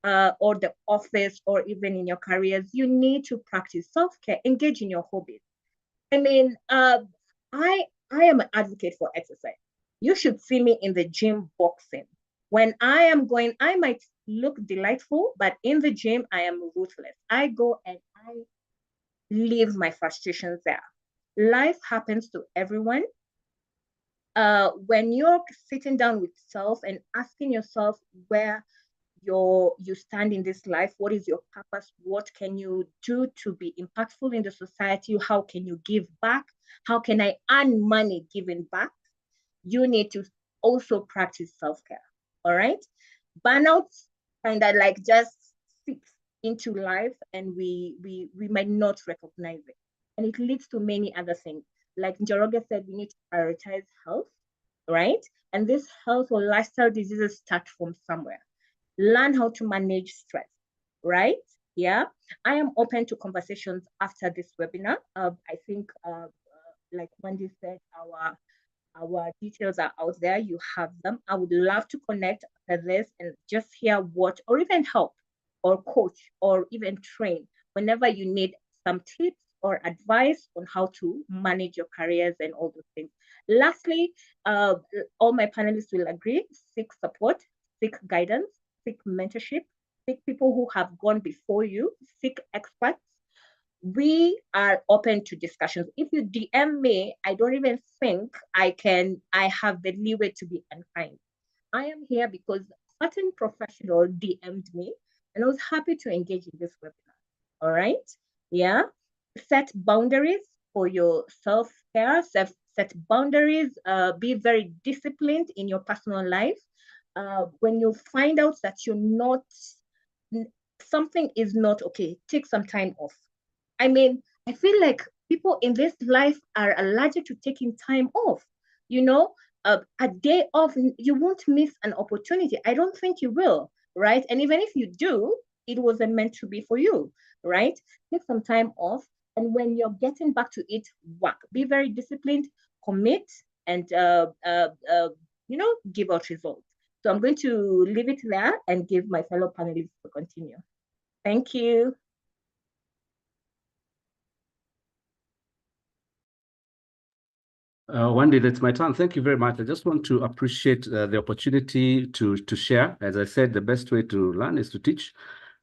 or the office or even in your careers, you need to practice self-care, engage in your hobbies. I mean, I am an advocate for exercise. You should see me in the gym boxing. When I am going, I might look delightful, but in the gym, I am ruthless. I go and I leave my frustrations there. Life happens to everyone. When you're sitting down with self and asking yourself where you stand in this life, what is your purpose, what can you do to be impactful in the society, how can you give back, how can I earn money giving back, you need to also practice self-care. All right, burnout kind of like just seeps into life and we might not recognize it, and it leads to many other things. Like Njoroge said, we need to prioritize health, right? And this health or lifestyle diseases start from somewhere. Learn how to manage stress, right? Yeah, I am open to conversations after this webinar. I think, like Wendy said, our details are out there. You have them. I would love to connect after this and just hear what, or even help, or coach, or even train whenever you need some tips or advice on how to manage your careers and all those things. Lastly, all my panelists will agree: seek support, seek guidance, seek mentorship, seek people who have gone before you, seek experts. We are open to discussions. If you DM me, I don't even think I have the leeway to be unkind. I am here because a certain professional DM'd me and I was happy to engage in this webinar. All right. Yeah. Set boundaries for your self-care, set boundaries, be very disciplined in your personal life. When you find out that something is not okay, take some time off. I mean, I feel like people in this life are allergic to taking time off. You know, a day off, you won't miss an opportunity. I don't think you will, right? And even if you do, it wasn't meant to be for you, right? Take some time off. And when you're getting back to it, be very disciplined, commit, and give out results. So I'm going to leave it there and give my fellow panelists to continue. Thank you. Wendy, that's my turn. Thank you very much. I just want to appreciate the opportunity to share. As I said, the best way to learn is to teach.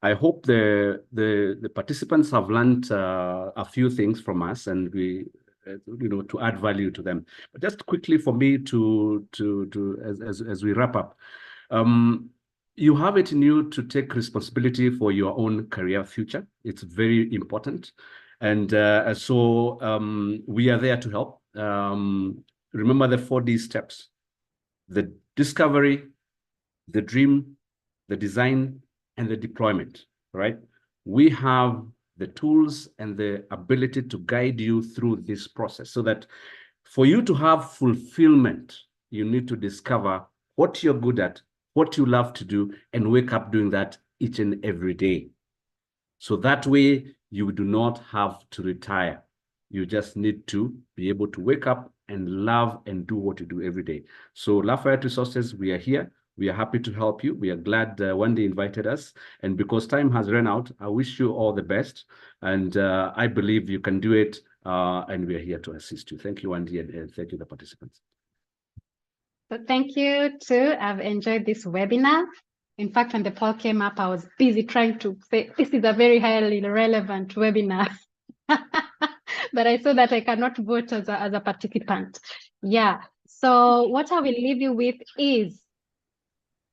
I hope the participants have learned a few things from us, and we, to add value to them. But just quickly for me as we wrap up, you have it in you to take responsibility for your own career future. It's very important, and so we are there to help. Remember the 4D steps: the discovery, the dream, the design, and the deployment, right? We have the tools and the ability to guide you through this process, so that for you to have fulfillment, you need to discover what you're good at, what you love to do, and wake up doing that each and every day. So that way you do not have to retire. You just need to be able to wake up and love and do what you do every day. So Lafayette Resources, we are here. We are happy to help you. We are glad Wendy invited us. And because time has run out, I wish you all the best. And I believe you can do it. And we are here to assist you. Thank you, Wendy, and thank you, the participants. So thank you too. I've enjoyed this webinar. In fact, when the poll came up, I was busy trying to say, this is a very highly relevant webinar. But I saw that I cannot vote as a participant. Yeah. So what I will leave you with is,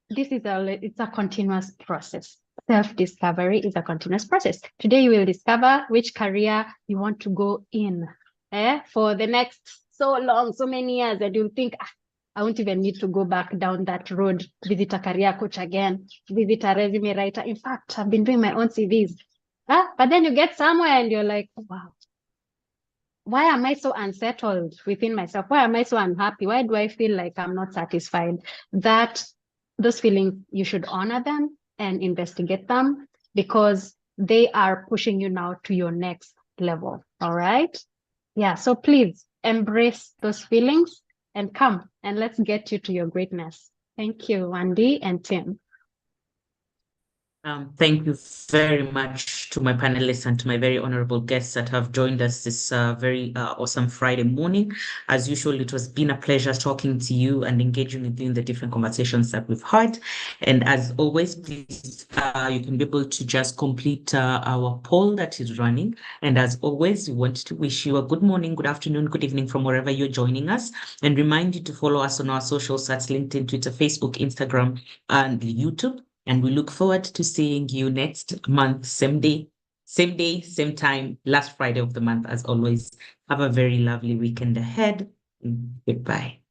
it's a continuous process. Self-discovery is a continuous process. Today you will discover which career you want to go in for the next so long, so many years, and you'll think, I won't even need to go back down that road, visit a career coach again, visit a resume writer. In fact, I've been doing my own CVs. But then you get somewhere and you're like, oh, wow, why am I so unsettled within myself? Why am I so unhappy? Why do I feel like I'm not satisfied? Those feelings, you should honor them and investigate them, because they are pushing you now to your next level. All right. Yeah. So please embrace those feelings and come and let's get you to your greatness. Thank you, Wendy and Tim. Thank you very much to my panelists and to my very honorable guests that have joined us this very awesome Friday morning. As usual, it has been a pleasure talking to you and engaging with you in the different conversations that we've had. And as always, please, you can be able to just complete our poll that is running. And as always, we want to wish you a good morning, good afternoon, good evening from wherever you're joining us, and remind you to follow us on our socials. That's LinkedIn, Twitter, Facebook, Instagram, and YouTube. And we look forward to seeing you next month, same day, same time, last Friday of the month, as always. Have a very lovely weekend ahead. Goodbye.